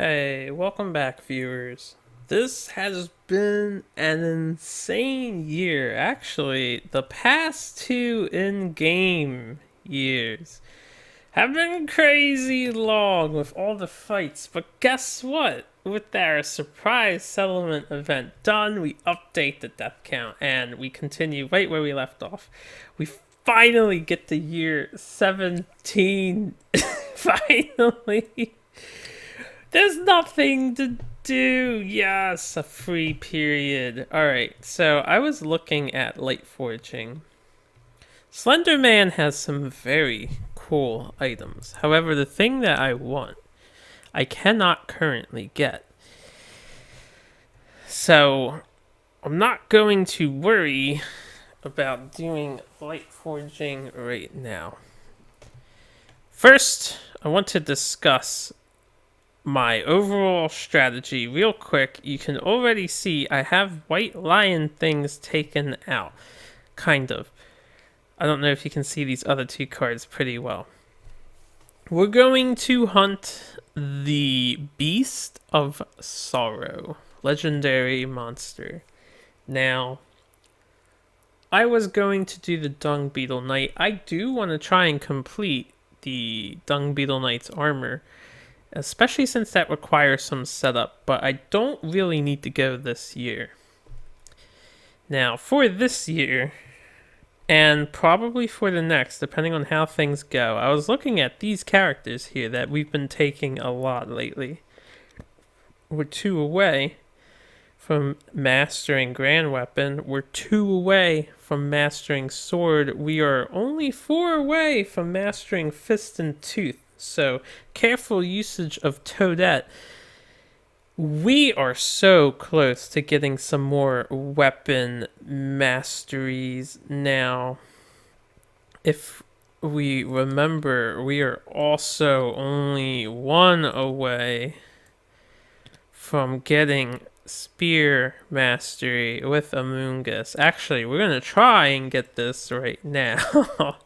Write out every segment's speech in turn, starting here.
Hey, welcome back, viewers. This has been an insane year. Actually, the past two in game years have been crazy long with all the fights. But guess what? With our surprise settlement event done, we update the death count and we continue right where we left off. We finally get to year 17. Finally. There's nothing to do. Yes, a free period. Alright, so I was looking at light forging. Slender Man has some very cool items. However, the thing that I want, I cannot currently get. So, I'm not going to worry about doing light forging right now. First, I want to discuss my overall strategy real quick. You can already see I have white lion things taken out. Kind of. I don't know if you can see these other two cards pretty well. We're going to hunt the Beast of Sorrow. Legendary monster. Now, I was going to do the Dung Beetle Knight. I do want to try and complete the Dung Beetle Knight's armor, especially since that requires some setup, but I don't really need to go this year. Now, for this year, and probably for the next, depending on how things go, I was looking at these characters here that we've been taking a lot lately. We're 2 away from mastering Grand Weapon. We're 2 away from mastering Sword. We are only 4 away from mastering Fist and Tooth. So, careful usage of Toadette. We are so close to getting some more weapon masteries now. If we remember, we are also only 1 away from getting Spear Mastery with Amoongus. Actually, we're going to try and get this right now.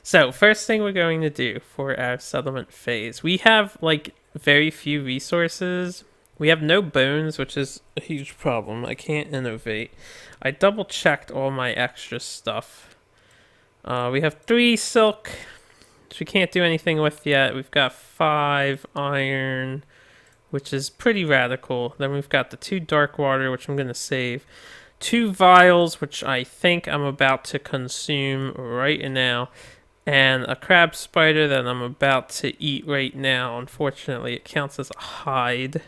So, first thing we're going to do for our settlement phase, we have like very few resources. We have no bones, which is a huge problem. I can't innovate. I double checked all my extra stuff. We have 3 silk, which we can't do anything with yet. We've got 5 iron, which is pretty radical. Then we've got the 2 dark water, which I'm going to save. 2 vials, which I think I'm about to consume right now. And a crab spider that I'm about to eat right now. Unfortunately, it counts as a hide.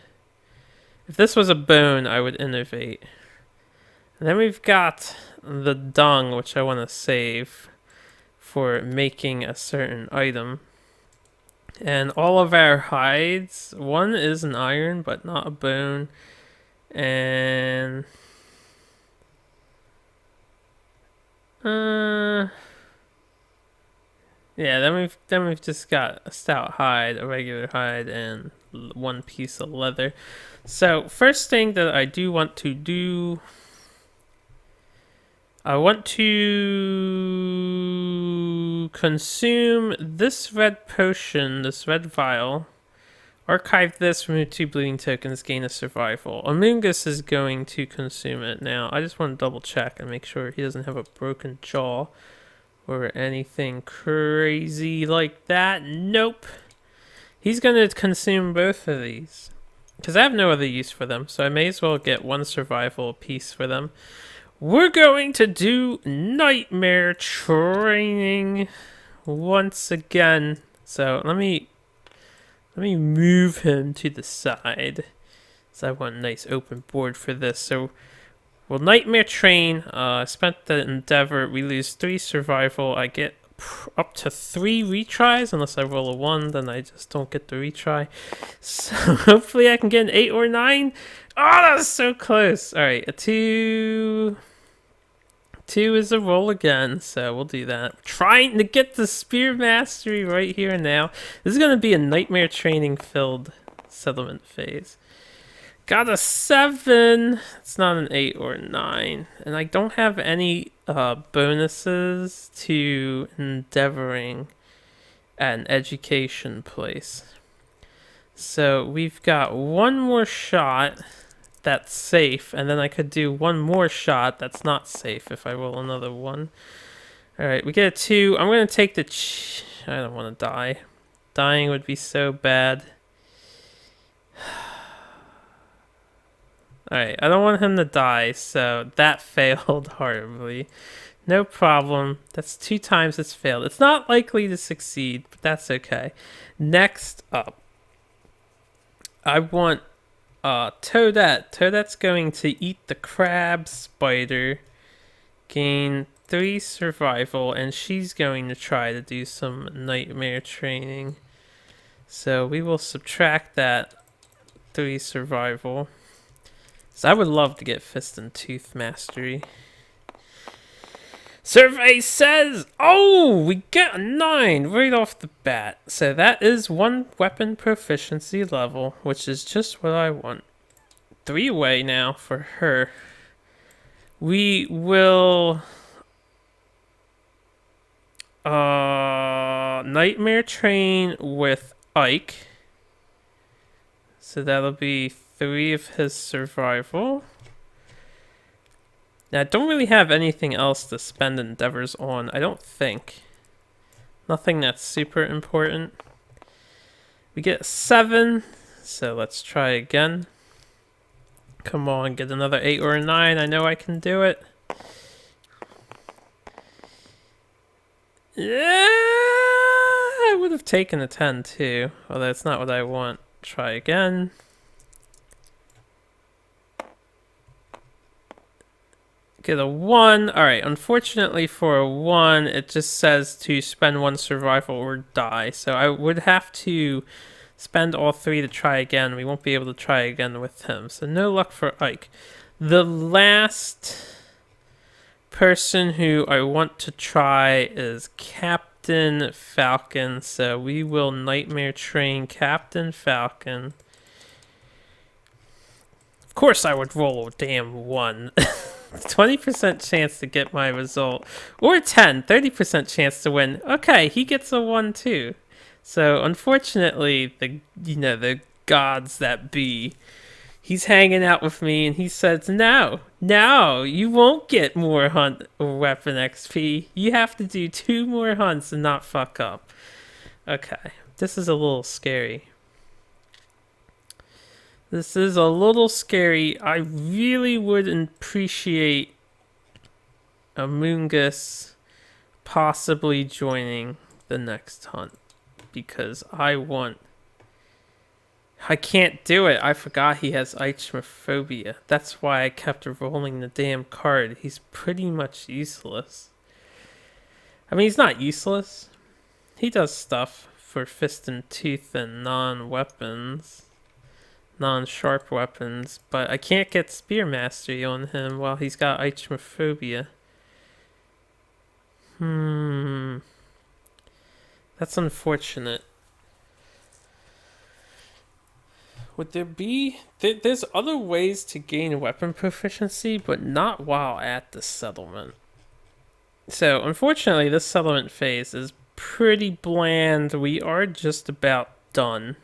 If this was a bone, I would innovate. And then we've got the dung, which I want to save for making a certain item. And all of our hides, one is an iron, but not a bone. And yeah, then we've just got a stout hide, a regular hide, and 1 piece of leather. So first thing that I do want to do, I want to consume this red potion, this red vial. Archive this, remove 2 bleeding tokens, gain a survival. Amoongus is going to consume it now. I just want to double check and make sure he doesn't have a broken jaw or anything crazy like that. Nope. He's going to consume both of these because I have no other use for them, so I may as well get 1 survival piece for them. We're going to do nightmare training once again. So let me move him to the side. So I want a nice open board for this. So we'll nightmare train. I spent the endeavor. We lose 3 survival. I get up to 3 retries. Unless I roll a 1, then I just don't get the retry. So hopefully I can get an 8 or 9. Oh, that was so close. Alright, a 2. 2 is a roll again, so we'll do that. Trying to get the Spear Mastery right here and now. This is going to be a nightmare training filled settlement phase. Got a 7. It's not an 8 or 9. And I don't have any bonuses to endeavoring at an education place. So we've got one more shot that's safe, and then I could do one more shot that's not safe if I roll another one. Alright, we get a 2. I'm going to take the... I don't want to die. Dying would be so bad. Alright, I don't want him to die, so that failed horribly. No problem. That's 2 times it's failed. It's not likely to succeed, but that's okay. Next up, I want Toadette. Toadette's going to eat the crab spider, gain 3 survival, and she's going to try to do some nightmare training. So we will subtract that 3 survival. So I would love to get Fist and Tooth Mastery. Survey says, oh, we get a 9 right off the bat. So that is 1 weapon proficiency level, which is just what I want. 3 away now for her. We will nightmare train with Ike. So that'll be 3 of his survival. Now, I don't really have anything else to spend endeavors on, I don't think. Nothing that's super important. We get 7, so let's try again. Come on, get another 8 or a 9. I know I can do it. Yeah, I would have taken a 10 too, although it's not what I want. Try again. Get a 1. Alright, unfortunately for a 1, it just says to spend 1 survival or die. So I would have to spend all 3 to try again. We won't be able to try again with him. So no luck for Ike. The last person who I want to try is Captain Falcon. So we will nightmare train Captain Falcon. Of course I would roll a damn 1. 20% chance to get my result, or 30% chance to win. Okay, he gets a 1 too. So unfortunately, the gods that be, he's hanging out with me, and he says, no, you won't get more hunt or weapon XP. You have to do 2 more hunts and not fuck up. Okay, this is a little scary. This is a little scary. I really would appreciate Amoongus possibly joining the next hunt, because I can't do it. I forgot he has ichnophobia. That's why I kept rolling the damn card. He's pretty much useless. I mean, he's not useless. He does stuff for Fist and Tooth and non-weapons. Non-sharp weapons, but I can't get Spear Mastery on him while he's got ichnophobia. That's unfortunate. Would there be... There's other ways to gain weapon proficiency, but not while at the settlement. So, unfortunately, this settlement phase is pretty bland. We are just about done.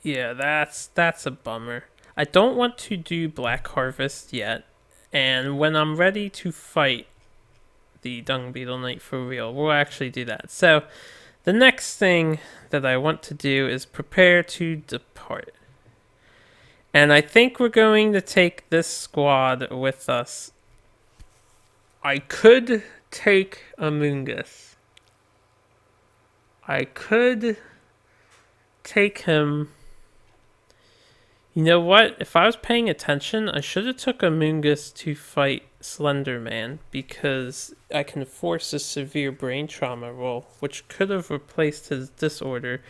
Yeah, that's a bummer. I don't want to do Black Harvest yet, and when I'm ready to fight the Dung Beetle Knight for real, we'll actually do that. So, the next thing that I want to do is prepare to depart. And I think we're going to take this squad with us. I could take Amoongus. I could take him. You know what? If I was paying attention, I should have took Amoongus to fight Slender Man, because I can force a severe brain trauma roll, which could have replaced his disorder,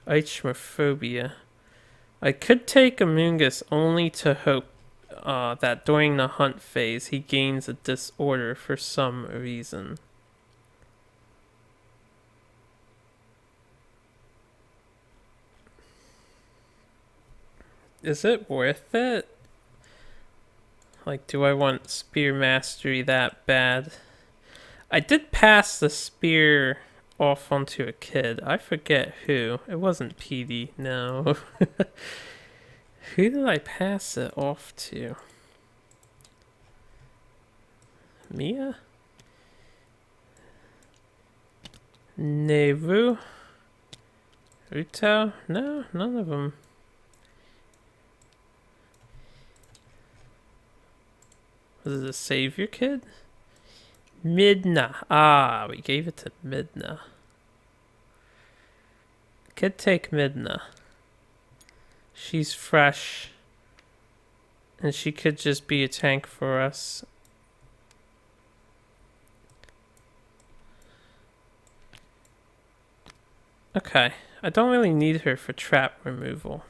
ichnophobia. I could take Amoongus only to hope that during the hunt phase he gains a disorder for some reason. Is it worth it? Like, do I want spear mastery that bad? I did pass the spear off onto a kid. I forget who. It wasn't Petey, no. Who did I pass it off to? Mia? Neru? Uto? No, none of them. Was it a savior kid? Midna. Ah, we gave it to Midna. Could take Midna. She's fresh. And she could just be a tank for us. Okay. I don't really need her for trap removal.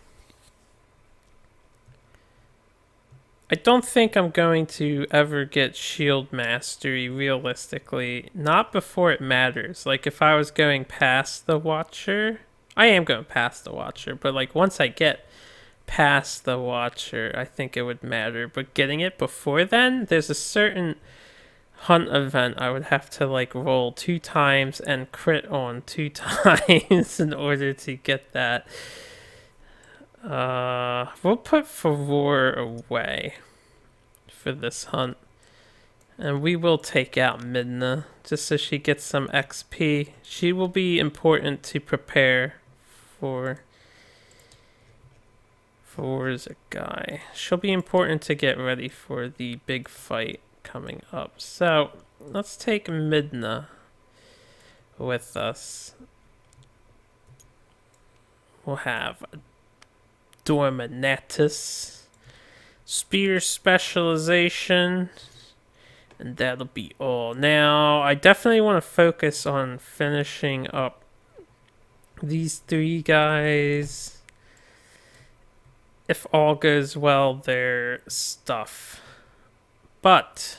I don't think I'm going to ever get shield mastery realistically. Not before it matters. Like if I was going past the Watcher. I am going past the Watcher. But like once I get past the Watcher, I think it would matter. But getting it before then, there's a certain hunt event I would have to like roll 2 times and crit on 2 times in order to get that. We'll put Furore away for this hunt. And we will take out Midna, just so she gets some XP. She will be important to prepare for... Furore's a guy. She'll be important to get ready for the big fight coming up. So, let's take Midna with us. We'll have Dorminatus, spear specialization, and that'll be all. Now, I definitely want to focus on finishing up these 3 guys. If all goes well, their stuff. But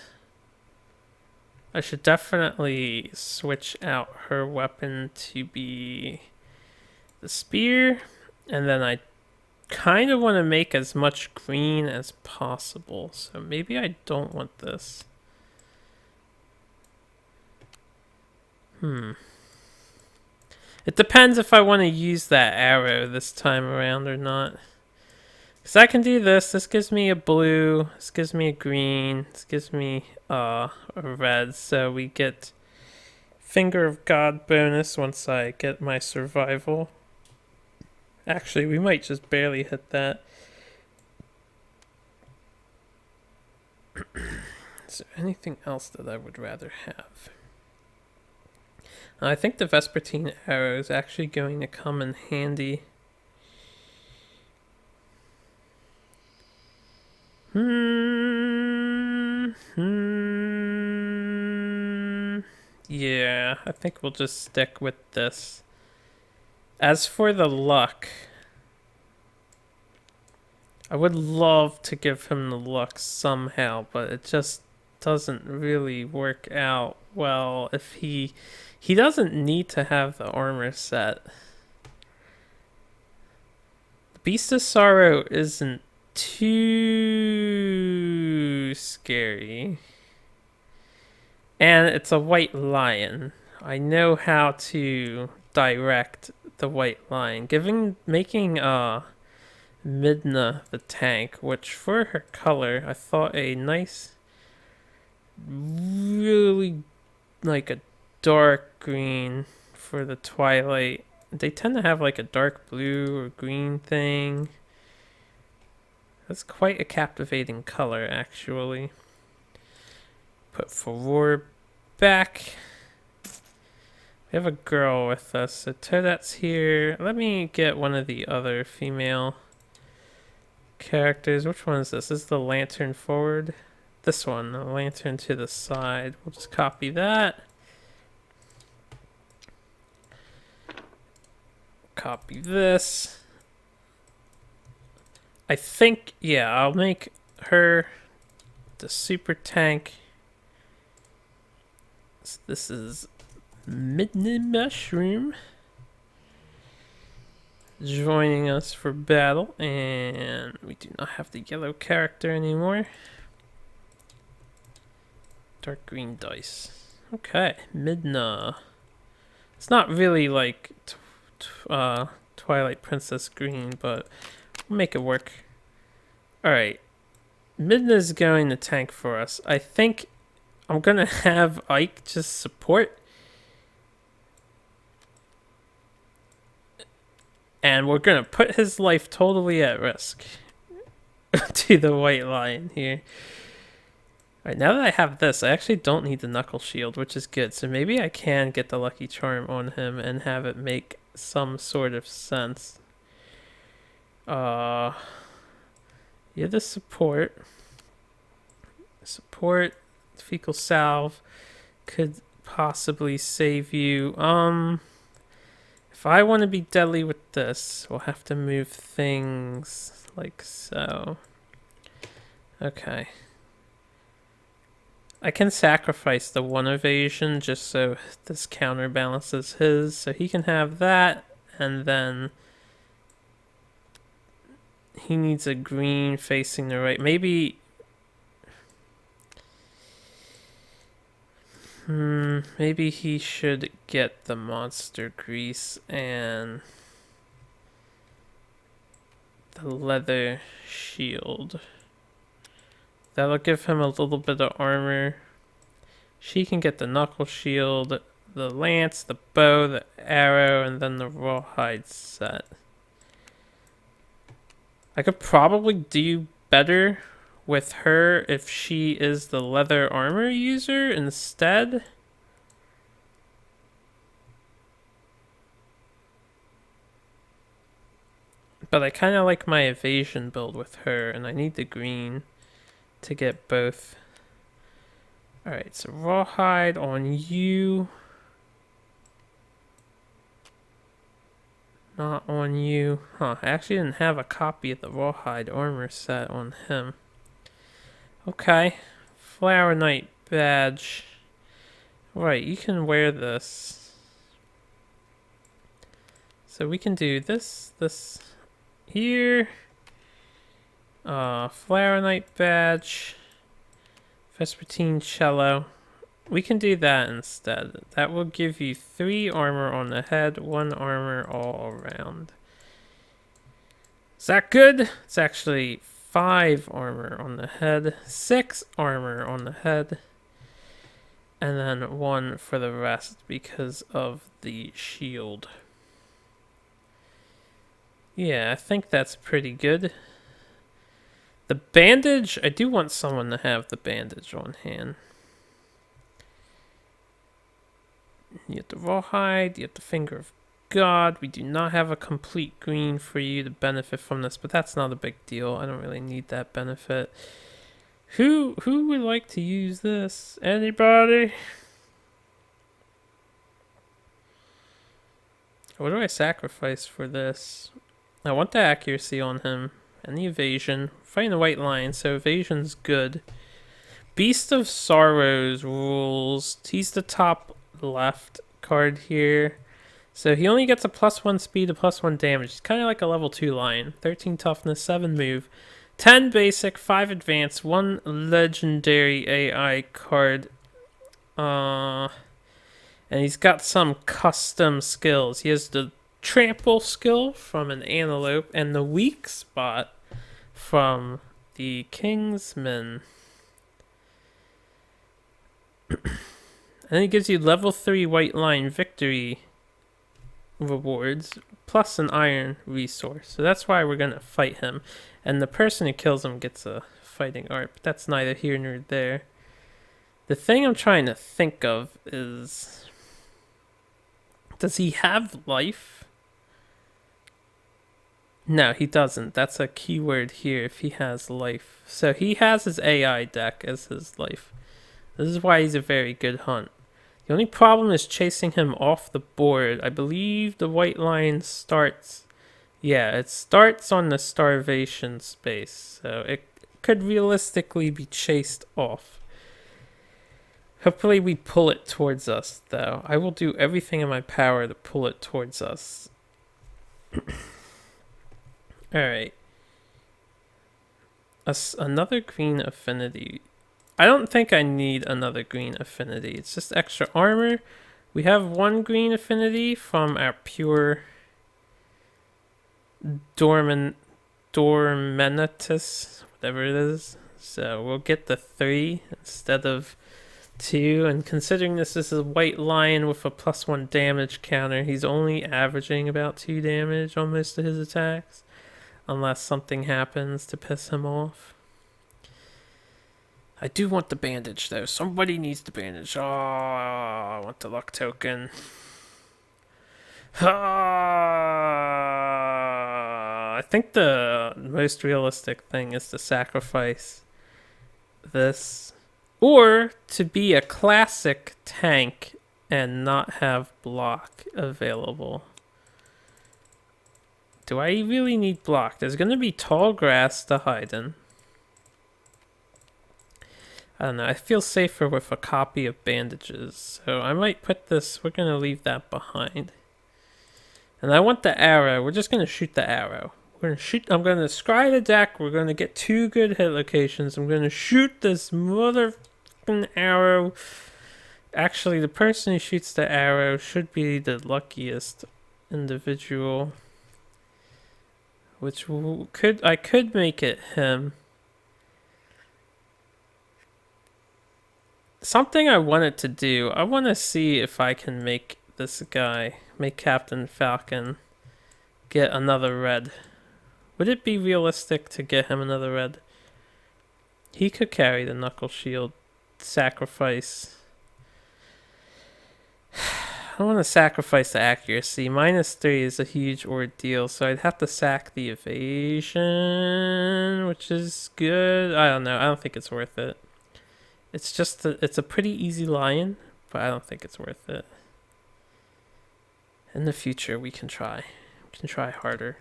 I should definitely switch out her weapon to be the spear, and then I kind of want to make as much green as possible, so maybe I don't want this. It depends if I want to use that arrow this time around or not. Because I can do this. This gives me a blue, this gives me a green, this gives me a red, so we get Finger of God bonus once I get my survival. Actually, we might just barely hit that. Is there anything else that I would rather have? I think the Vespertine arrow is actually going to come in handy. Yeah, I think we'll just stick with this. As for the luck, I would love to give him the luck somehow, but it just doesn't really work out well if he doesn't need to have the armor set. The Beast of Sorrow isn't too scary. And it's a white lion. I know how to direct the white lion. Making Midna the tank, which for her color, I thought a nice, really like a dark green for the Twilight. They tend to have like a dark blue or green thing. That's quite a captivating color, actually. Put Furore back. We have a girl with us, so Toadette's here. Let me get one of the other female characters. Which one is this? This is the lantern forward. This one, the lantern to the side. We'll just copy that. Copy this. I think, yeah, I'll make her the super tank. So this is Midnight Mushroom joining us for battle, and we do not have the yellow character anymore. Dark green dice. Okay, Midna. It's not really like Twilight Princess green, but we'll make it work. Alright. Midna's going to tank for us. I think I'm going to have Ike just support. And we're going to put his life totally at risk to the White Lion here. Alright, now that I have this, I actually don't need the Knuckle Shield, which is good. So maybe I can get the Lucky Charm on him and have it make some sort of sense. You're the support. Support, Fecal Salve could possibly save you. If I want to be deadly with this, we'll have to move things like so. Okay. I can sacrifice the one evasion just so this counterbalances his, so he can have that, and then he needs a green facing the right. Maybe maybe he should get the monster grease and the leather shield. That'll give him a little bit of armor. She can get the knuckle shield, the lance, the bow, the arrow, and then the rawhide set. I could probably do better with her if she is the leather armor user instead. But I kind of like my evasion build with her, and I need the green to get both. Alright, so rawhide on you. Not on you. Huh, I actually didn't have a copy of the rawhide armor set on him. Okay. Flower Knight badge. Right, you can wear this. So we can do this here. Flower Knight badge. Vespertine cello. We can do that instead. That will give you 3 armor on the head, 1 armor all around. Is that good? It's actually 5 armor on the head, 6 armor on the head, and then 1 for the rest because of the shield. Yeah, I think that's pretty good. The bandage, I do want someone to have the bandage on hand. You have the rawhide, you have the finger of God. We do not have a complete green for you to benefit from this, but that's not a big deal. I don't really need that benefit. Who would like to use this? Anybody? What do I sacrifice for this? I want the accuracy on him and the evasion. Fighting the White Lion, so evasion's good. Beast of Sorrows rules. He's the top left card here. So he only gets a +1 speed, a +1 damage. He's kind of like a level 2 lion. 13 toughness, 7 move, 10 basic, 5 advanced, 1 legendary AI card. And he's got some custom skills. He has the trample skill from an antelope and the weak spot from the Kingsman. And he gives you level 3 White Lion victory rewards plus an iron resource. So that's why we're going to fight him. And the person who kills him gets a fighting art, but that's neither here nor there. The thing I'm trying to think of is, does he have life? No, he doesn't. That's a keyword here if he has life. So he has his AI deck as his life. This is why he's a very good hunt. The only problem is chasing him off the board. I believe the White Lion starts... Yeah, it starts on the starvation space. So it could realistically be chased off. Hopefully we pull it towards us, though. I will do everything in my power to pull it towards us. Alright. Another green affinity I don't think I need another green affinity. It's just extra armor. We have one green affinity from our pure Dormenitus, whatever it is. So we'll get the 3 instead of 2. And considering this is a white lion with a +1 damage counter, he's only averaging about 2 damage on most of his attacks. Unless something happens to piss him off. I do want the bandage though. Somebody needs the bandage. Oh, I want the luck token. I think the most realistic thing is to sacrifice this. Or to be a classic tank and not have block available. Do I really need block? There's going to be tall grass to hide in. I don't know. I feel safer with a copy of bandages. So I might put this... We're going to leave that behind. And I want the arrow. We're just going to shoot the arrow. We're going to shoot... I'm going to scry the deck. We're going to get 2 good hit locations. I'm going to shoot this motherfucking arrow. Actually, the person who shoots the arrow should be the luckiest individual. Which I could make it him. Something I wanted to do. I want to see if I can make this guy, make Captain Falcon, get another red. Would it be realistic to get him another red? He could carry the knuckle shield. Sacrifice. I don't want to sacrifice the accuracy. -3 is a huge ordeal, so I'd have to sack the evasion, which is good. I don't know. I don't think it's worth it. It's just it's a pretty easy lion, but I don't think it's worth it. In the future, we can try. We can try harder.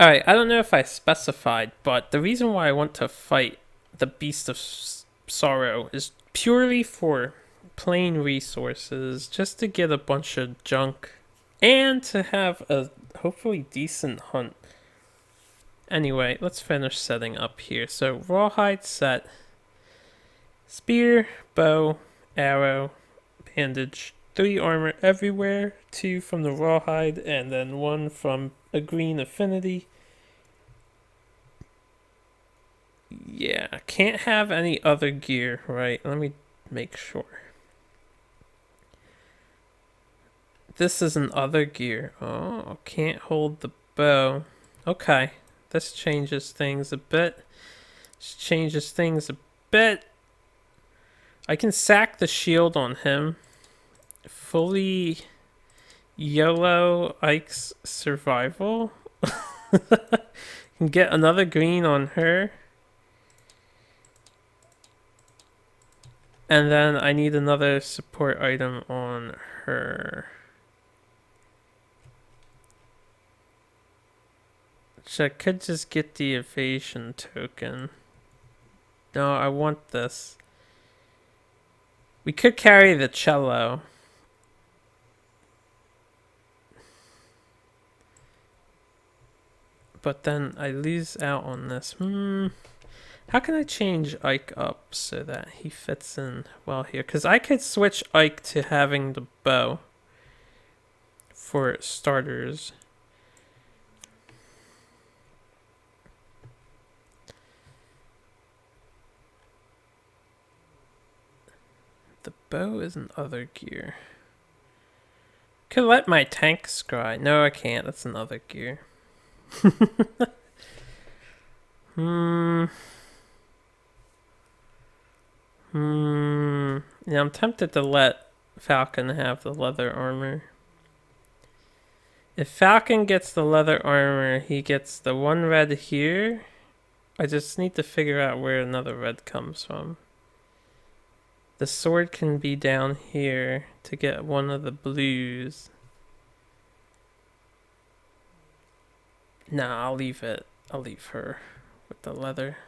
Alright, I don't know if I specified, but the reason why I want to fight the Beast of Sorrow is purely for plain resources, just to get a bunch of junk, and to have a hopefully decent hunt. Anyway, let's finish setting up here. So, rawhide set. Spear, bow, arrow, bandage, 3 armor everywhere, 2 from the rawhide, and then 1 from a green affinity. Yeah, can't have any other gear, right? Let me make sure. This is an other gear. Oh, can't hold the bow. Okay. This changes things a bit. I can sack the shield on him. Fully yellow Ike's survival. Can get another green on her. And then I need another support item on her. So I could just get the evasion token. No, I want this. We could carry the cello. But then I lose out on this. How can I change Ike up so that he fits in well here? Because I could switch Ike to having the bow. For starters. The bow is an other gear. Could let my tank scry. No, I can't. That's another gear. Yeah, I'm tempted to let Falcon have the leather armor. If Falcon gets the leather armor, he gets the 1 red here. I just need to figure out where another red comes from. The sword can be down here to get 1 of the blues. Nah, I'll leave it. I'll leave her with the leather.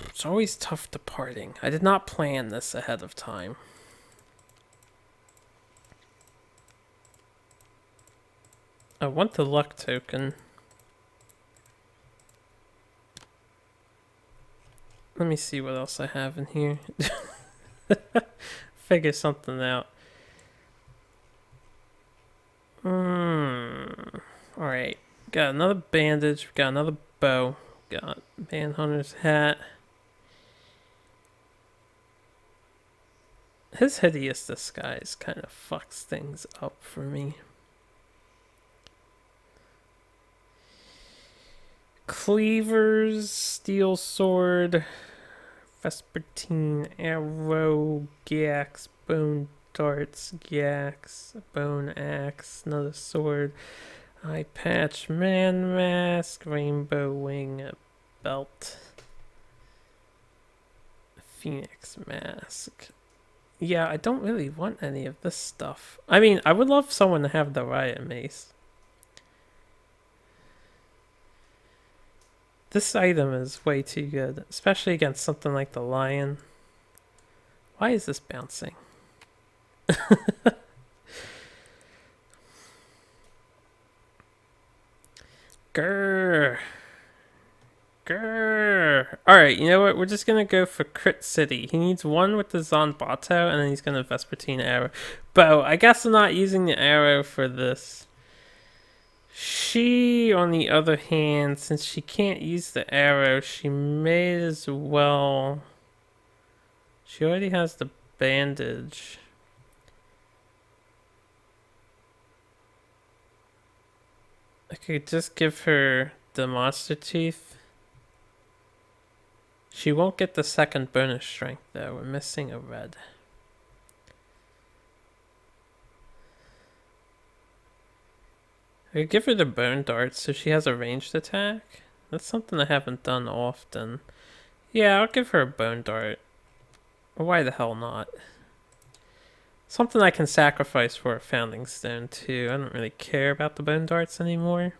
It's always tough departing. I did not plan this ahead of time. I want the luck token. Let me see what else I have in here. Figure something out. Alright. Got another bandage. Got another bow. Got Manhunter's hat. His hideous disguise kind of fucks things up for me. Cleavers, steel sword, vespertine, arrow, gax, bone darts, gax, bone axe, another sword, eye patch, man mask, rainbow wing, belt, phoenix mask. Yeah, I don't really want any of this stuff. I mean, I would love someone to have the riot mace. This item is way too good, especially against something like the lion. Why is this bouncing? Grrr. Grrr. Alright, you know what? We're just gonna go for Crit City. He needs one with the Zanbato, and then he's gonna Vespertine Arrow. Bow. I guess I'm not using the arrow for this. She, on the other hand, since she can't use the arrow, she may as well... She already has the bandage. I could just give her the monster teeth. She won't get the second bonus strength though. We're missing a red. I could give her the bone darts so she has a ranged attack. That's something I haven't done often. Yeah, I'll give her a bone dart. Or why the hell not? Something I can sacrifice for a founding stone too. I don't really care about the bone darts anymore.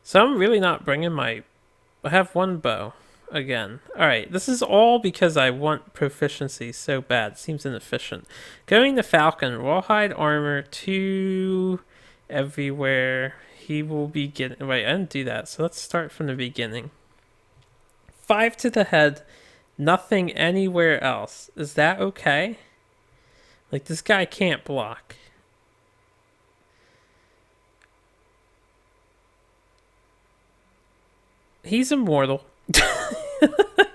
So I'm really not bringing my... I have one bow. Again. Alright, this is all because I want proficiency so bad. It seems inefficient. Going to Falcon. Rawhide armor 2 everywhere. He will be getting... Wait, I didn't do that. So let's start from the beginning. 5 to the head. Nothing anywhere else. Is that okay? Like, this guy can't block. He's immortal.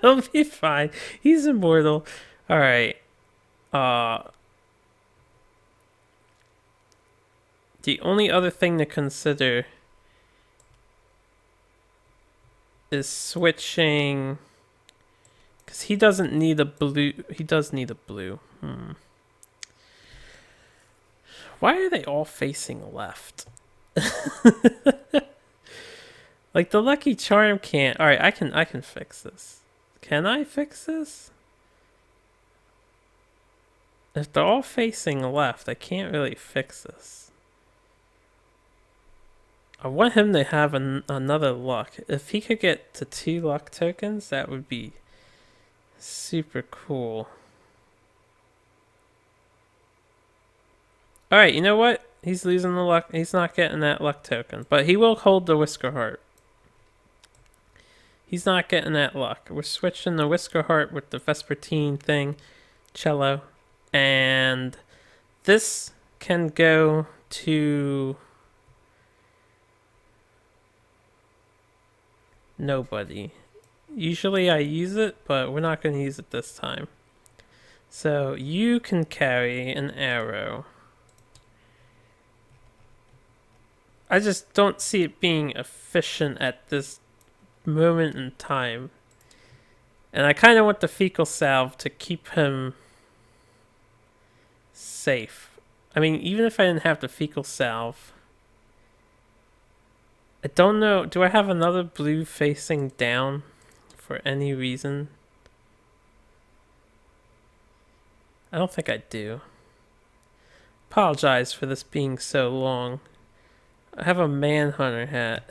He'll be fine. He's immortal. Alright. The only other thing to consider is switching... Because he doesn't need a blue... He does need a blue. Why are they all facing left? Like, the Lucky Charm can't... Alright, I can fix this. Can I fix this? If they're all facing left, I can't really fix this. I want him to have another luck. If he could get to 2 luck tokens, that would be super cool. Alright, you know what? He's losing the luck. He's not getting that luck token. But he will hold the Whisker Heart. He's not getting that luck. We're switching the Whisker Heart with the Vespertine thing. Cello. And this can go to... nobody. Usually I use it, but we're not going to use it this time. So you can carry an arrow. I just don't see it being efficient at this moment in time. And I kind of want the fecal salve to keep him safe. I mean, even if I didn't have the fecal salve, I don't know. Do I have another blue facing down for any reason? I don't think I do. Apologize for this being so long. I have a Manhunter hat.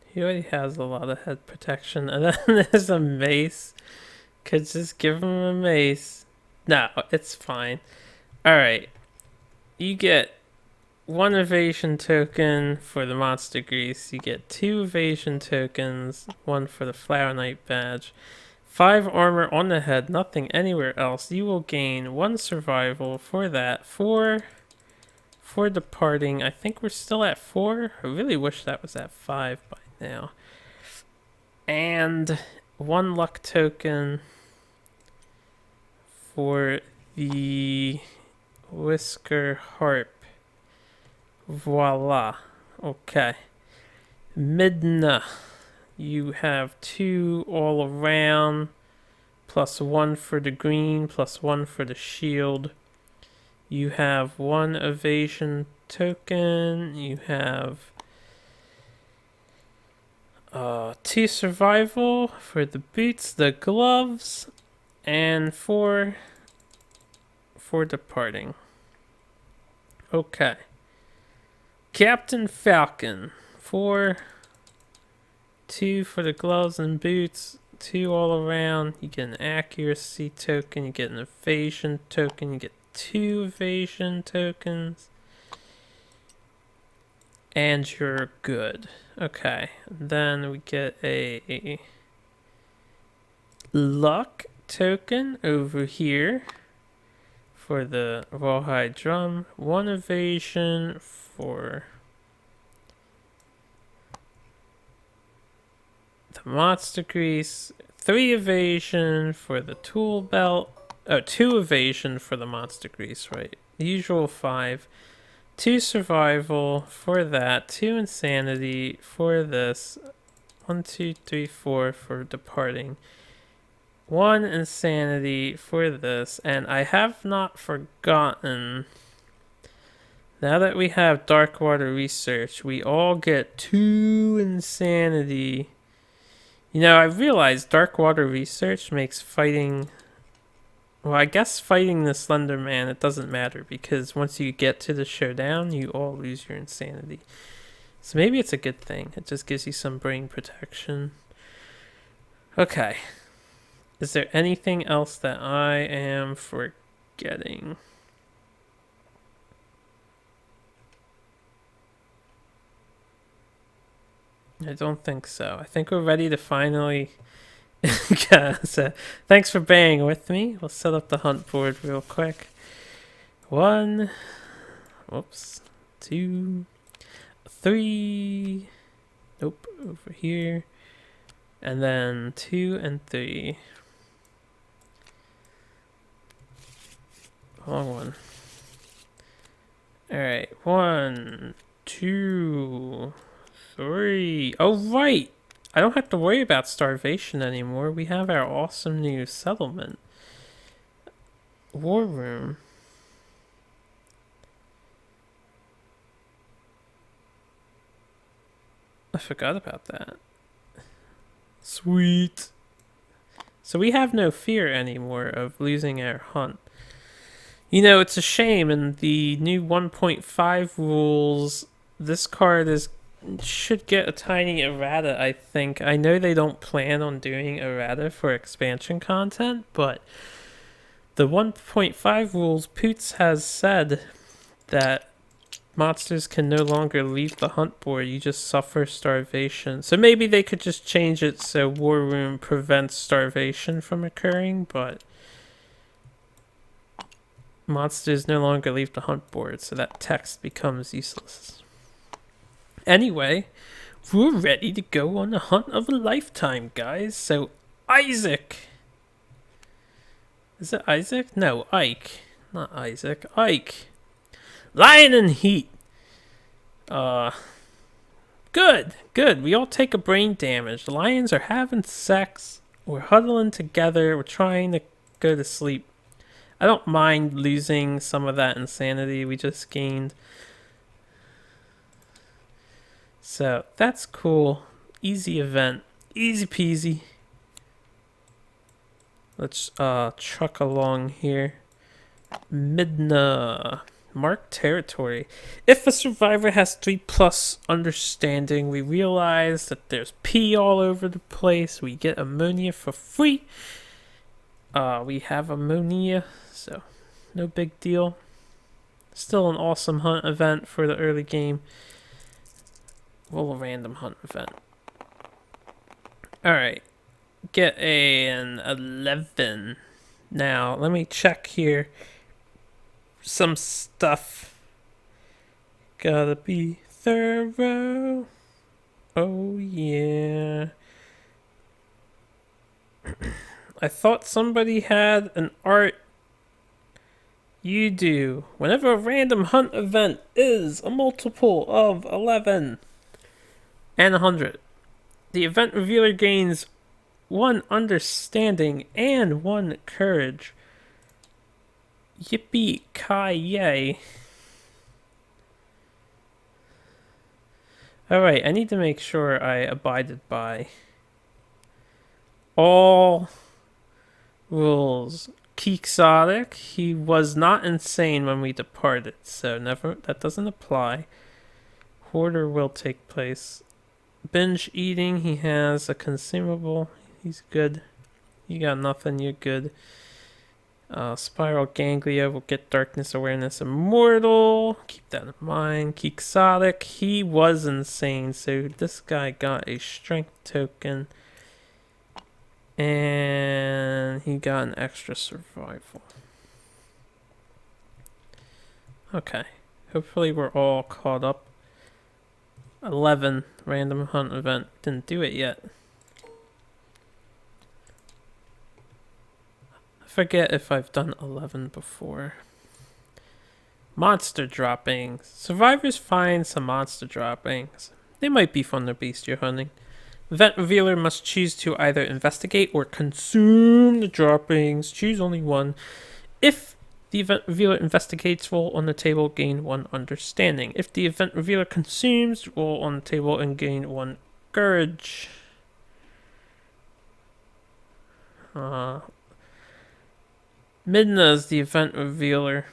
He already has a lot of head protection. And then there's a mace. Could just give him a mace. No, it's fine. Alright. you get 1 evasion token for the monster grease. You get 2 evasion tokens, 1 for the Flower Knight badge. 5 armor on the head, nothing anywhere else. You will gain 1 survival for that. 4 for departing. I think we're still at 4. I really wish that was at 5 by now. And 1 luck token for the Whisker Harp. Voila. Okay. Midna. You have 2 all around, plus 1 for the green, plus 1 for the shield. You have 1 evasion token. You have 2 survival for the boots, the gloves, and 4 for departing. Okay. Captain Falcon. 2 for the gloves and boots, 2 all around. You get an accuracy token, you get an evasion token, you get 2 evasion tokens, and you're good. Okay, then we get a luck token over here for the rawhide drum. 1 evasion for the monster grease, 3 evasion for the tool belt. Oh, 2 evasion for the monster grease, right? The usual 5. 2 survival for that. 2 insanity for this. 1, 2, 3, 4 for departing. 1 insanity for this. And I have not forgotten. Now that we have Darkwater Research, we all get 2 insanity. You know, I realized Darkwater Research makes fighting... Well, I guess fighting the Slender Man, it doesn't matter, because once you get to the showdown, you all lose your insanity. So maybe it's a good thing. It just gives you some brain protection. Okay. Is there anything else that I am forgetting? I don't think so. I think we're ready to finally... yeah, so thanks for bearing with me. We'll set up the hunt board real quick. 1, whoops, 2, 3, nope, over here, and then 2 and 3. Wrong one. Alright, 1, 2, 3. Oh, right! I don't have to worry about starvation anymore. We have our awesome new settlement. War room. I forgot about that. Sweet. So we have no fear anymore of losing our hunt. You know, it's a shame in the new 1.5 rules, this card should get a tiny errata, I think. I know they don't plan on doing errata for expansion content, but the 1.5 rules, Poots has said that monsters can no longer leave the hunt board, you just suffer starvation. So maybe they could just change it so War Room prevents starvation from occurring, but monsters no longer leave the hunt board, so that text becomes useless. Anyway, we're ready to go on the hunt of a lifetime, guys. So, Isaac. Is it Isaac? No, Ike. Not Isaac. Ike. Lion in heat. Good. We all take a brain damage. The lions are having sex. We're huddling together. We're trying to go to sleep. I don't mind losing some of that insanity we just gained. So, that's cool. Easy event. Easy peasy. Let's truck along here. Midna. Mark territory. If a survivor has 3+ understanding, we realize that there's pee all over the place. We get ammonia for free. We have ammonia, so no big deal. Still an awesome hunt event for the early game. Roll a random hunt event. Alright. Get an 11. Now, let me check here. Some stuff. Gotta be thorough. Oh, yeah. I thought somebody had an art. You do. Whenever a random hunt event is a multiple of 11 and 100, the event revealer gains 1 understanding and 1 courage. Yippee-ki-yay. Alright, I need to make sure I abided by all rules. Quixotic, he was not insane when we departed, so that doesn't apply. Hoarder will take place. Binge eating, he has a consumable. He's good. You got nothing, you're good. Spiral Ganglia will get Darkness Awareness Immortal. Keep that in mind. Quixotic, he was insane, so this guy got a Strength token. And he got an extra Survival. Okay. Hopefully we're all caught up. 11, random hunt event. Didn't do it yet. I forget if I've done 11 before. Monster droppings. Survivors find some monster droppings. They might be from the beast you're hunting. Event revealer must choose to either investigate or consume the droppings. Choose only one. If the event revealer investigates, roll on the table, gain 1 understanding. If the event revealer consumes, roll on the table and gain 1 courage. Midna is the event revealer.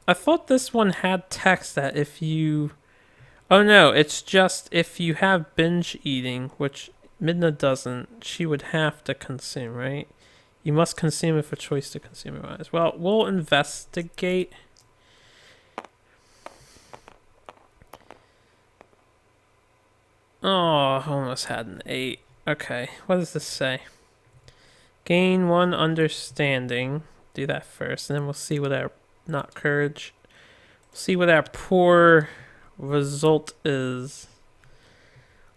I thought this one had text that if you... Oh no, it's just if you have binge eating, which Midna doesn't, she would have to consume, right? You must consume if a choice to consume arises. Well, we'll investigate. Oh, almost had an 8. Okay, what does this say? Gain 1 understanding. Do that first, and then we'll see what our... Not courage. See what our poor... result is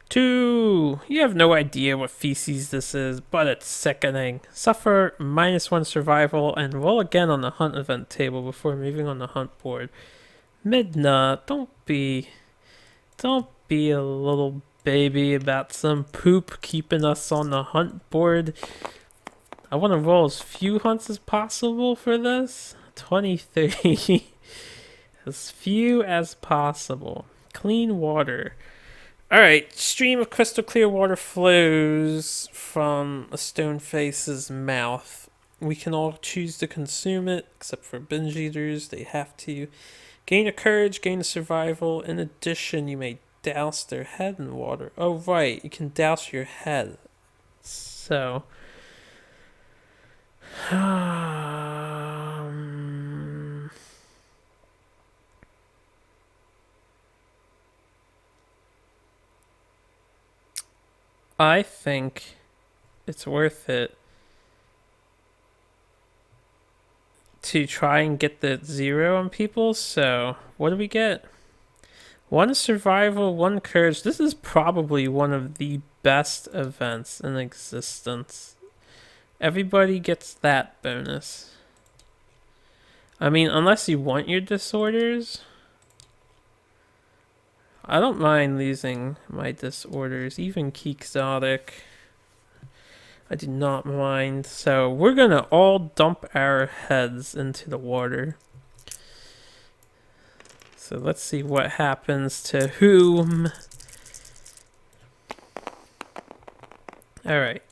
2. You have no idea what feces this is, but it's sickening. Suffer -1 survival and roll again on the hunt event table before moving on the hunt board. Midna, don't be a little baby about some poop keeping us on the hunt board. I want to roll as few hunts as possible for this. 23. As few as possible. Clean water. Alright, stream of crystal clear water flows from a stone face's mouth. We can all choose to consume it, except for binge eaters, they have to. Gain a courage, gain a survival. In addition, you may douse their head in water. Oh right, you can douse your head. So... I think it's worth it to try and get the 0 on people. So, what do we get? 1 survival, 1 courage. This is probably one of the best events in existence. Everybody gets that bonus. I mean, unless you want your disorders. I don't mind losing my disorders, even Quixotic. I do not mind. So we're gonna all dump our heads into the water. So let's see what happens to whom. Alright.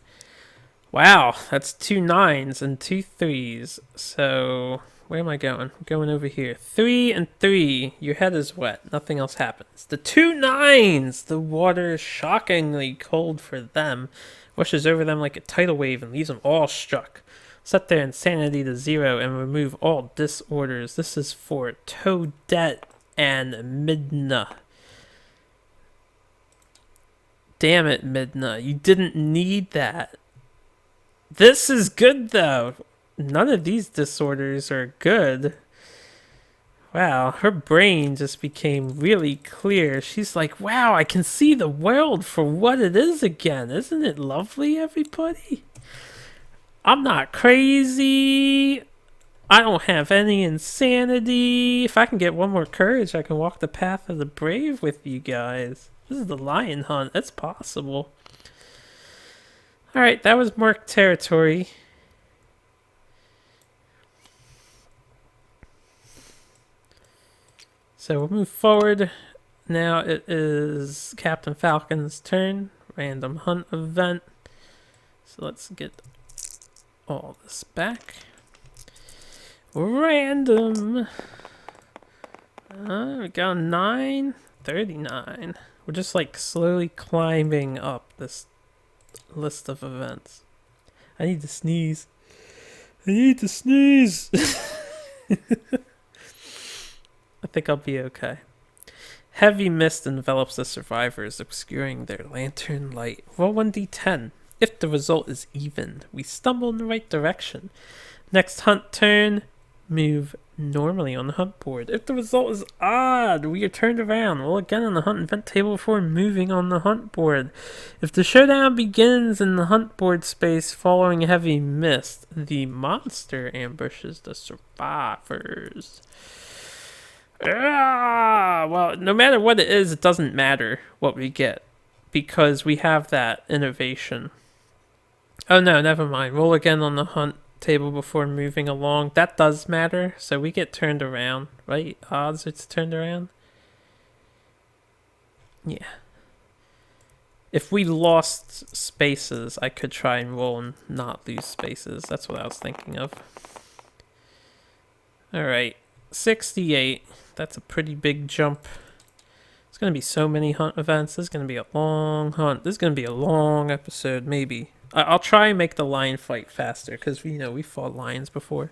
Wow, that's 2 9s and 2 3s. So... where am I going? I'm going over here. 3 and 3. Your head is wet. Nothing else happens. The 2 9s! The water is shockingly cold for them. Rushes over them like a tidal wave and leaves them all struck. Set their insanity to 0 and remove all disorders. This is for Toadette and Midna. Damn it, Midna. You didn't need that. This is good, though. None of these disorders are good. Wow, her brain just became really clear. She's like, wow, I can see the world for what it is again. Isn't it lovely, everybody? I'm not crazy. I don't have any insanity. If I can get one more courage, I can walk the path of the brave with you guys. This is the lion hunt. That's possible. Alright, that was marked territory. So we'll move forward. Now it is Captain Falcon's turn. Random hunt event. So let's get all this back. Random. We got 939. We're just like slowly climbing up this list of events. I need to sneeze. I need to sneeze. I think I'll be okay. Heavy mist envelops the survivors, obscuring their lantern light. Roll 1d10. If the result is even, we stumble in the right direction. Next hunt turn, move normally on the hunt board. If the result is odd, we are turned around. Roll again on the hunt event table before moving on the hunt board. If the showdown begins in the hunt board space following heavy mist, the monster ambushes the survivors. Well, no matter what it is, it doesn't matter what we get because we have that innovation. Oh no, never mind. Roll again on the hunt table before moving along. That does matter, so we get turned around, right? Odds it's turned around. Yeah. If we lost spaces, I could try and roll and not lose spaces. That's what I was thinking of. Alright, 68. That's a pretty big jump. There's going to be so many hunt events. This is going to be a long hunt. This is going to be a long episode, maybe. I'll try and make the lion fight faster, because we fought lions before.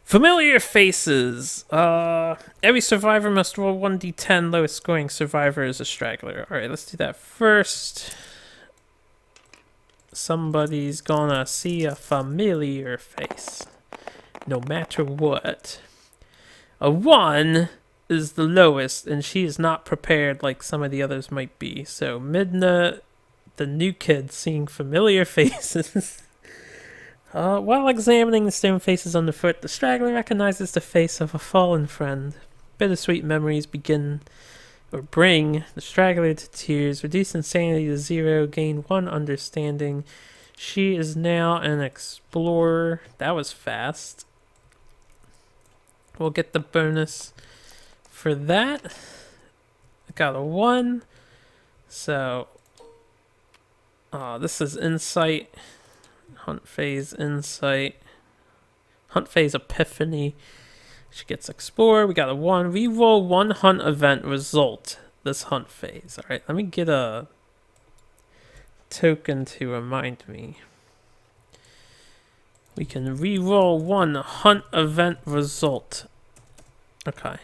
Familiar faces. Every survivor must roll 1d10. Lowest scoring survivor is a straggler. Alright, let's do that first. Somebody's gonna see a familiar face, no matter what. A 1 is the lowest, and she is not prepared like some of the others might be. So Midna, the new kid, seeing familiar faces. While examining the stone faces underfoot, the straggler recognizes the face of a fallen friend. Bittersweet memories bring the straggler to tears. Reduce insanity to 0, gain 1 understanding. She is now an explorer. That was fast. We'll get the bonus for that. I got a 1. So, this is insight. Hunt phase insight. Hunt phase epiphany. She gets explore. We got a 1. Reroll 1 hunt event result this hunt phase. Alright, let me get a token to remind me. We can re-roll 1 hunt event result. Okay.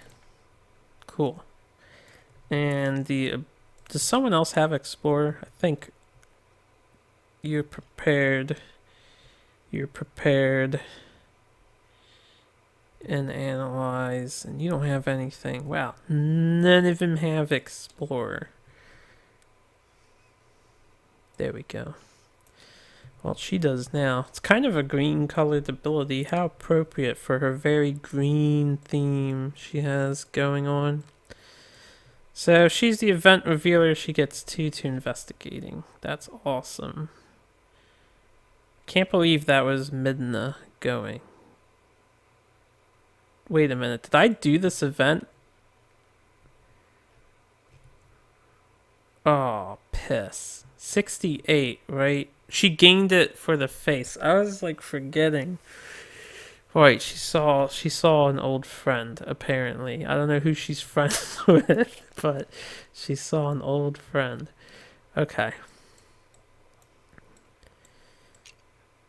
Cool. And does someone else have Explorer? I think you're prepared. You're prepared. And analyze. And you don't have anything. Wow. None of them have Explorer. There we go. Well, she does now. It's kind of a green colored ability. How appropriate for her very green theme she has going on. So she's the event revealer. She gets 2 to investigating. That's awesome. Can't believe that was Midna going. Wait a minute. Did I do this event? Oh, piss. 68, right? She gained it for the face. I was like forgetting. Right, she saw an old friend, apparently. I don't know who she's friends with, but she saw an old friend. Okay.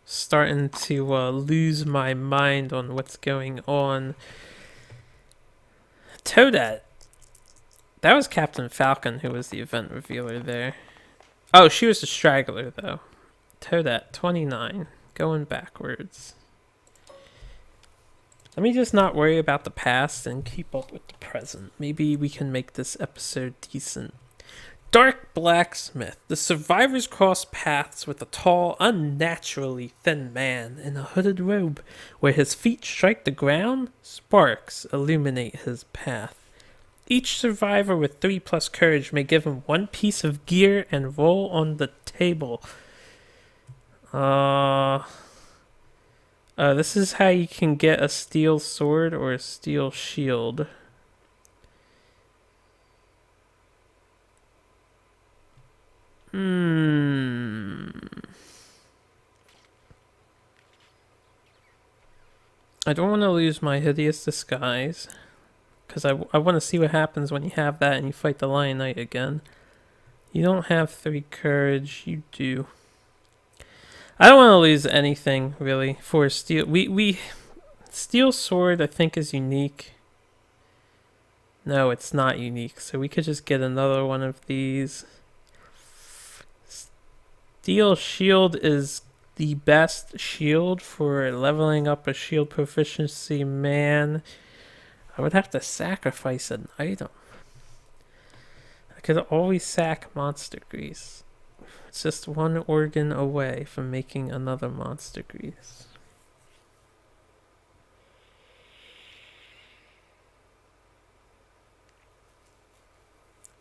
Starting to lose my mind on what's going on. Toadette. That was Captain Falcon who was the event revealer there. Oh, she was the straggler, though. Toadette, 29. Going backwards. Let me just not worry about the past and keep up with the present. Maybe we can make this episode decent. Dark Blacksmith. The survivors cross paths with a tall, unnaturally thin man in a hooded robe. Where his feet strike the ground, sparks illuminate his path. Each survivor with 3+ courage may give him 1 piece of gear and roll on the table. This is how you can get a steel sword or a steel shield. I don't want to lose my hideous disguise. Because I want to see what happens when you have that and you fight the Lion Knight again. You don't have 3 courage. You do. I don't want to lose anything, really, for steel. Steel sword, I think, is unique. No, it's not unique. So we could just get another one of these. Steel shield is the best shield for leveling up a shield proficiency, man. I would have to sacrifice an item. I could always sack monster grease. It's just 1 organ away from making another monster grease.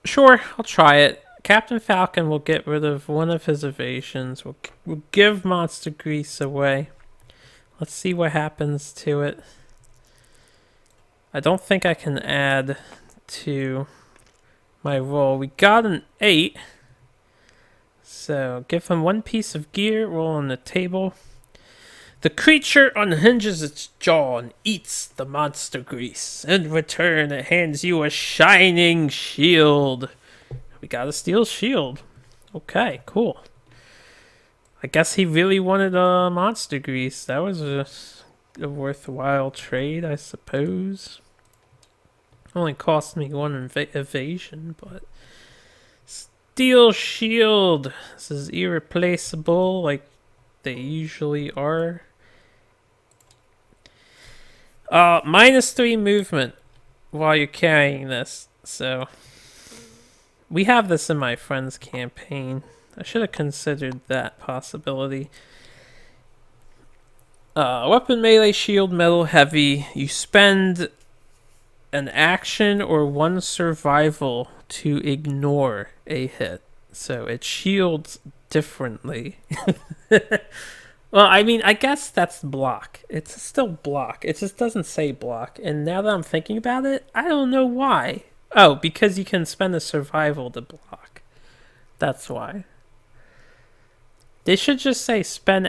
Sure, I'll try it. Captain Falcon will get rid of one of his evasions. We'll give monster grease away. Let's see what happens to it. I don't think I can add to my roll. We got an 8. So give him 1 piece of gear, roll on the table. The creature unhinges its jaw and eats the monster grease. In return, it hands you a shining shield. We got a steel shield. Okay, cool. I guess he really wanted a monster grease. That was a worthwhile trade, I suppose. Only cost me 1 evasion, but... Steel shield. This is irreplaceable, like they usually are. -3 movement while you're carrying this. So we have this in my friend's campaign. I should have considered that possibility. Weapon melee shield metal heavy. You spend an action or 1 survival to ignore a hit. So it shields differently. Well, I mean, I guess that's block. It's still block. It just doesn't say block. And now that I'm thinking about it, I don't know why. Oh, because you can spend a survival to block. That's why. They should just say spend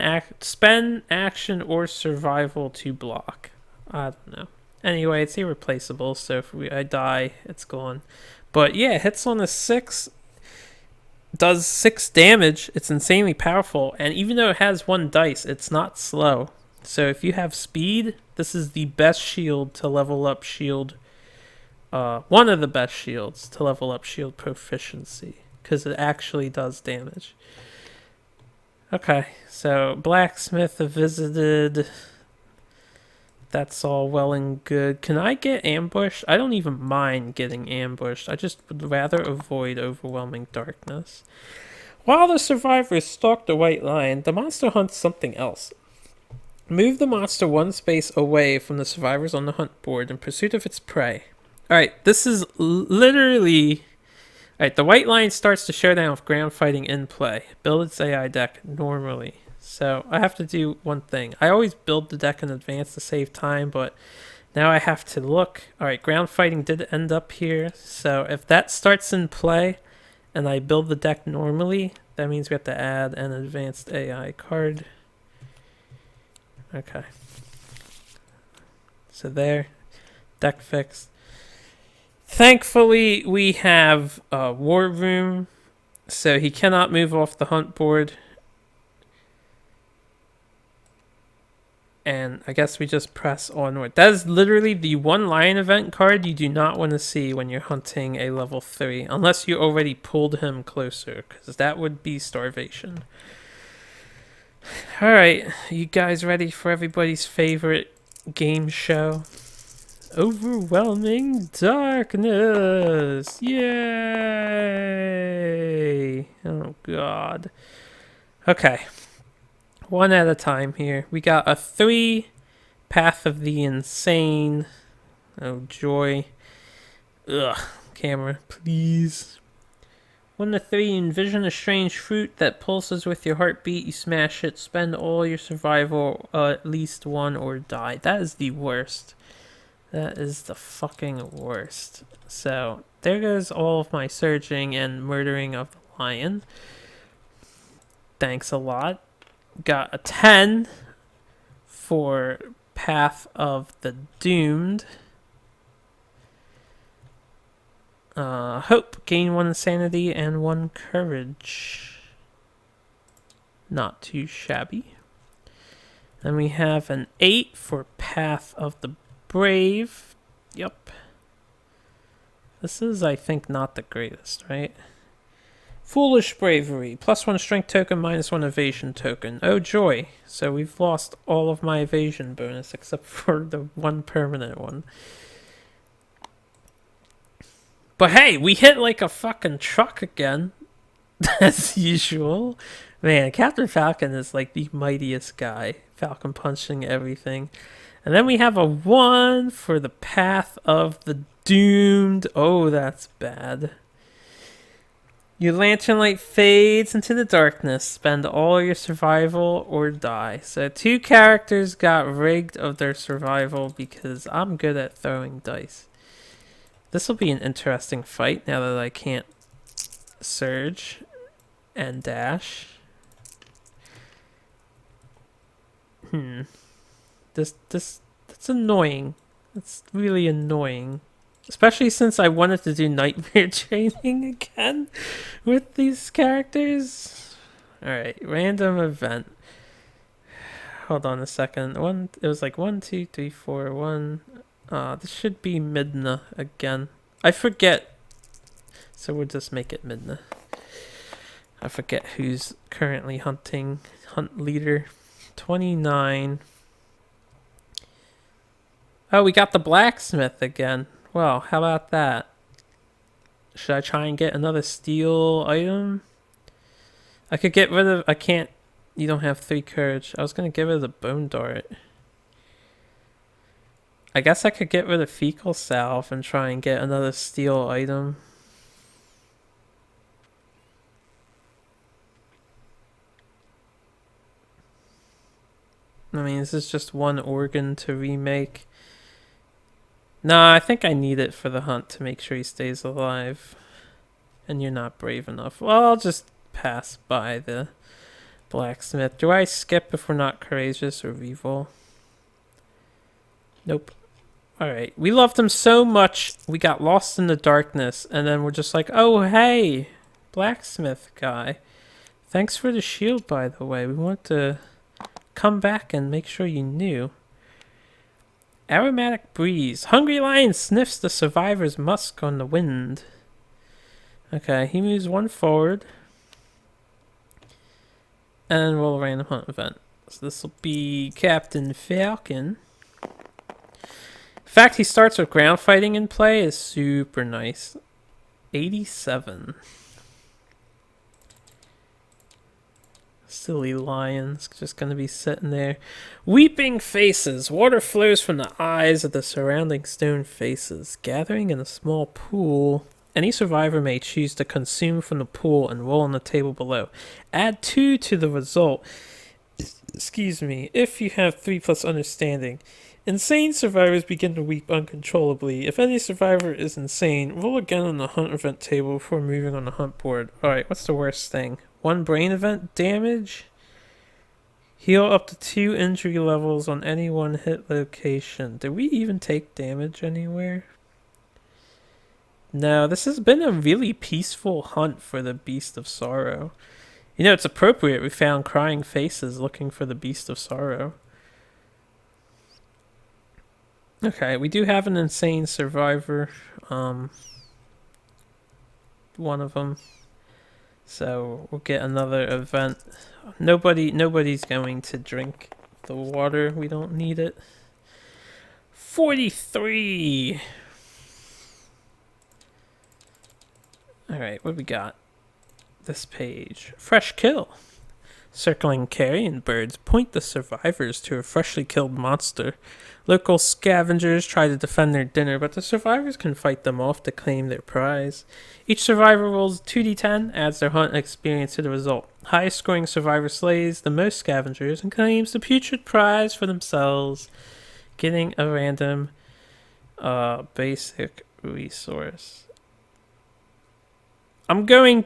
action or survival to block. I don't know. Anyway, it's irreplaceable, so if I die, it's gone. But yeah, hits on a 6, does 6 damage. It's insanely powerful, and even though it has 1 dice, it's not slow. So if you have speed, this is the best shield to level up shield. One of the best shields to level up shield proficiency, because it actually does damage. Okay, so Blacksmith visited. That's all well and good. Can I get ambushed? I don't even mind getting ambushed. I just would rather avoid overwhelming darkness. While the survivors stalk the white lion, the monster hunts something else. Move the monster 1 space away from the survivors on the hunt board in pursuit of its prey. Alright, this is literally... Alright, the white lion starts the showdown with ground fighting in play. Build its AI deck normally. So I have to do one thing. I always build the deck in advance to save time, but now I have to look. Alright, ground fighting did end up here. So if that starts in play and I build the deck normally, that means we have to add an advanced AI card. Okay. So there. Deck fixed. Thankfully, we have a War Room, so he cannot move off the hunt board. And I guess we just press onward. That is literally the one lion event card you do not want to see when you're hunting a level 3. Unless you already pulled him closer, because that would be starvation. Alright, you guys ready for everybody's favorite game show? Overwhelming darkness! Yay! Oh god. Okay. One at a time here. We got a 3, Path of the Insane. Oh joy. Ugh. Camera, please. 1 to 3, envision a strange fruit that pulses with your heartbeat. You smash it, spend all your survival, at least 1, or die. That is the worst. That is the fucking worst. So, there goes all of my searching and murdering of the lion. Thanks a lot. Got a 10 for Path of the Doomed. Hope. Gain 1 sanity and 1 courage. Not too shabby. Then we have an 8 for Path of the Brave. Yep. This is, I think, not the greatest, right? Foolish Bravery. +1 strength token, -1 evasion token. Oh joy. So we've lost all of my evasion bonus except for the 1 permanent one. But hey, we hit like a fucking truck again. As usual. Man, Captain Falcon is like the mightiest guy. Falcon punching everything. And then we have a 1 for the Path of the Doomed. Oh, that's bad. Your lantern light fades into the darkness. Spend all your survival or die. So 2 characters got rigged of their survival because I'm good at throwing dice. This will be an interesting fight now that I can't surge and dash. That's annoying. That's really annoying. Especially since I wanted to do nightmare training again with these characters. Alright, random event. Hold on a second. It was like 1, 2, 3, 4, 1. This should be Midna again. I forget. So we'll just make it Midna. I forget who's currently hunting. Hunt leader. 29. Oh, we got the blacksmith again. Well, how about that? Should I try and get another steel item? I could get rid of... I can't... You don't have 3 courage. I was going to get rid of the bone dart. I guess I could get rid of fecal salve and try and get another steel item. I mean, this is just 1 organ to remake. Nah, I think I need it for the hunt to make sure he stays alive. And you're not brave enough. Well, I'll just pass by the blacksmith. Do I skip if we're not courageous or evil? Nope. Alright, we loved him so much, we got lost in the darkness, and then we're just like, oh hey, blacksmith guy. Thanks for the shield, by the way. We want to come back and make sure you knew. Aromatic breeze. Hungry lion sniffs the survivor's musk on the wind. Okay, he moves 1 forward. And roll a random hunt event. So this will be Captain Falcon. The fact he starts with ground fighting in play is super nice. 87. Silly lions, just gonna be sitting there. Weeping faces. Water flows from the eyes of the surrounding stone faces, gathering in a small pool. Any survivor may choose to consume from the pool and roll on the table below. Add 2 to the result. Excuse me, if you have 3+ understanding. Insane survivors begin to weep uncontrollably. If any survivor is insane, roll again on the hunt event table before moving on the hunt board. Alright, what's the worst thing? 1 brain event damage? Heal up to 2 injury levels on any 1 hit location. Did we even take damage anywhere? No, this has been a really peaceful hunt for the Beast of Sorrow. You know, it's appropriate we found crying faces looking for the Beast of Sorrow. Okay, we do have an insane survivor. One of them. So we'll get another event. Nobody's going to drink the water. We don't need it. 43. All right, what we got? This page. Fresh kill. Circling carrion birds point the survivors to a freshly killed monster. Local scavengers try to defend their dinner, but the survivors can fight them off to claim their prize. Each survivor rolls 2d10, adds their hunt experience to the result. Highest scoring survivor slays the most scavengers and claims the putrid prize for themselves, getting a random basic resource. I'm gonna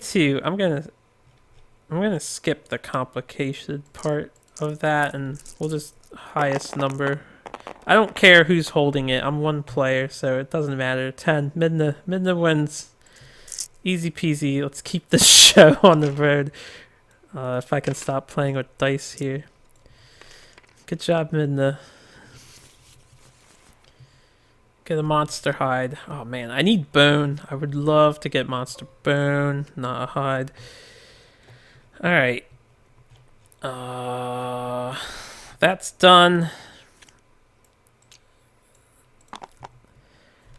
skip the complicated part of that, and we'll just highest number. I don't care who's holding it. I'm one player, so it doesn't matter. 10. Midna wins. Easy peasy. Let's keep this show on the road. If I can stop playing with dice here. Good job, Midna. Get a monster hide. Oh man, I need bone. I would love to get monster bone, not a hide. Alright. That's done.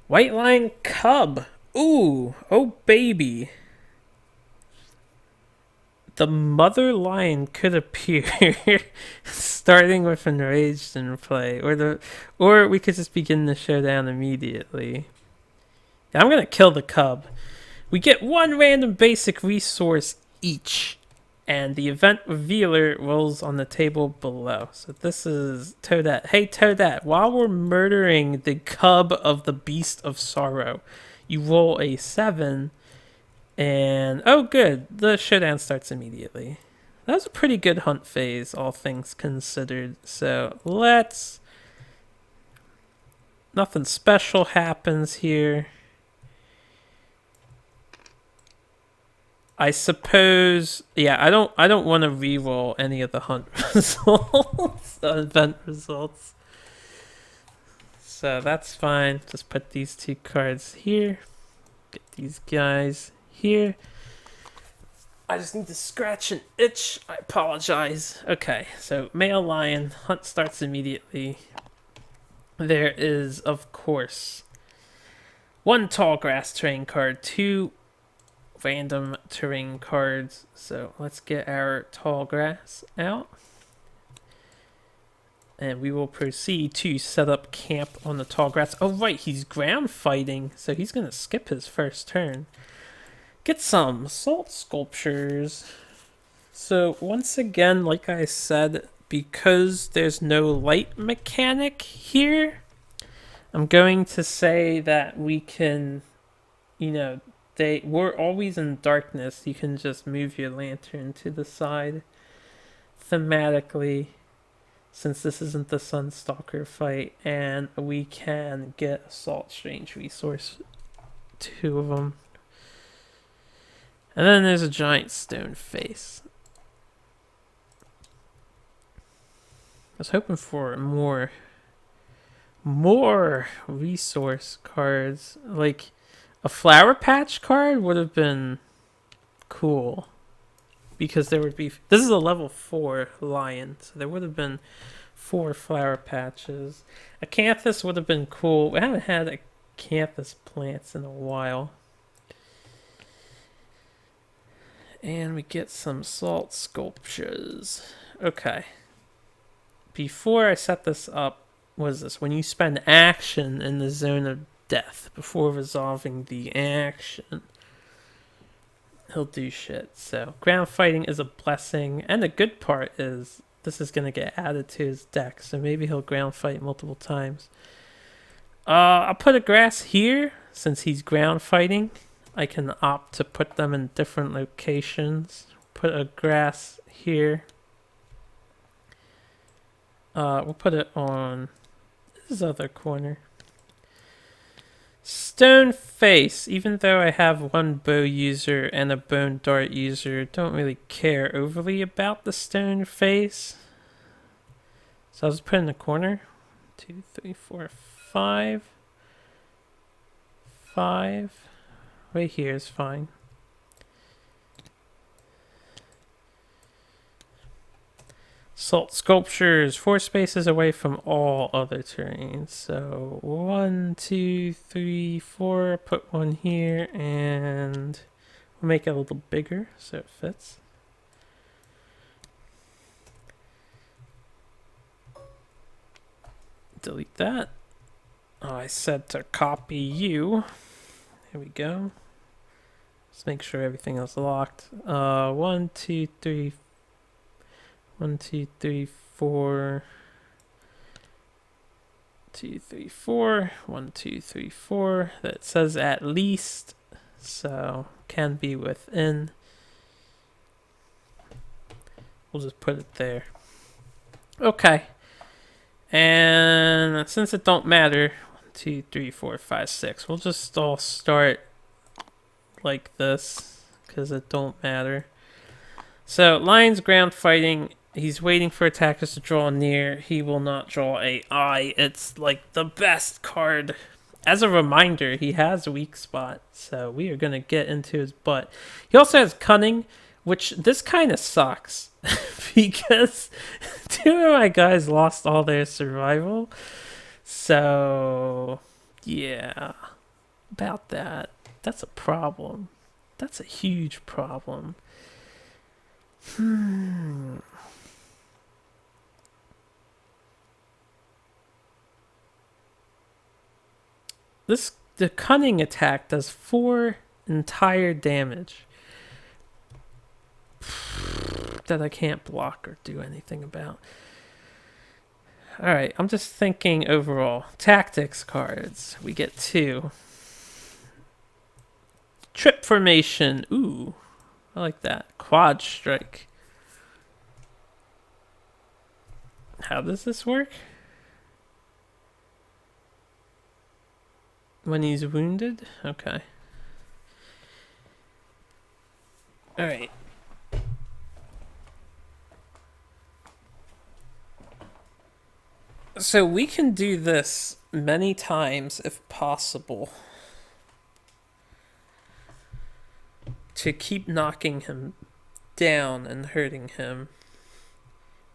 White lion cub. Ooh, oh baby. The mother lion could appear, starting with enraged in play, or we could just begin the showdown immediately. I'm gonna kill the cub. We get one random basic resource each, and the event revealer rolls on the table below. So this is Toadette. Hey Toadette, while we're murdering the cub of the beast of sorrow, you roll a 7. And, oh good, the showdown starts immediately. That was a pretty good hunt phase, all things considered. So, nothing special happens here. I suppose, yeah, I don't want to re-roll any of the hunt results, the event results. So that's fine. Just put these 2 cards here. Get these guys here. I just need to scratch an itch. I apologize. Okay, so male lion. Hunt starts immediately. There is, of course, 1 tall grass terrain card, 2 random terrain cards. So let's get our tall grass out. And we will proceed to set up camp on the tall grass. Oh right, he's ground fighting, so he's going to skip his first turn. Get some salt sculptures. So once again, like I said, because there's no light mechanic here, I'm going to say that we can, we're always in darkness. You can just move your lantern to the side thematically, since this isn't the Sunstalker fight, and we can get a Salt Strange resource, 2 of them. And then there's a giant stone face. I was hoping for more resource cards. Like a Flower Patch card would have been cool, because there would be, this is a level 4 lion, so there would have been 4 flower patches. Acanthus would have been cool. We haven't had acanthus plants in a while. And we get some salt sculptures. Okay. Before I set this up, what is this? When you spend action in the zone of death before resolving the action, he'll do shit. So ground fighting is a blessing, and the good part is this is going to get added to his deck, so maybe he'll ground fight multiple times. I'll put a grass here. Since he's ground fighting, I can opt to put them in different locations. Put a grass here. We'll put it on this other corner. Stone face. Even though I have 1 bow user and a bone dart user, don't really care overly about the stone face. So I'll just put it in the corner. 2, 3, 4, 5. 5. Right here is fine. Salt sculptures 4 spaces away from all other terrains. So 1, 2, 3, 4. Put one here, and we'll make it a little bigger so it fits. Delete that. Oh, I said to copy you. Here we go. Let's make sure everything is locked. 1, 2, 3. 1, 2, 3, 4. 2, 3, 4. 1, 2, 3, 4. That says at least, so can be within. We'll just put it there. Okay. And since it don't matter, 1, 2, 3, 4, 5, 6. We'll just all start like this because it don't matter. So Lion's ground fighting. He's waiting for attackers to draw near. He will not draw a eye. It's like the best card. As a reminder, he has a weak spot, so we are going to get into his butt. He also has cunning, which this kind of sucks because 2 of my guys lost all their survival. So, yeah, about that. That's a problem. That's a huge problem. The cunning attack does 4 entire damage that I can't block or do anything about. Alright, I'm just thinking overall. Tactics cards. We get 2. Trip formation. Ooh, I like that. Quad strike. How does this work? When he's wounded? Okay. Alright. So we can do this many times if possible to keep knocking him down and hurting him.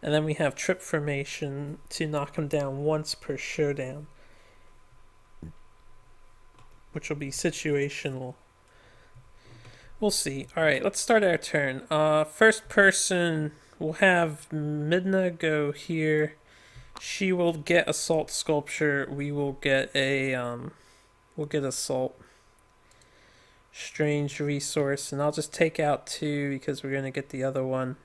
And then we have trip formation to knock him down once per showdown, which will be situational. We'll see. Alright, let's start our turn. First person, we'll have Midna go here. She will get assault sculpture. We will get a we'll get assault. Strange resource, and I'll just take out 2 because we're gonna get the other one.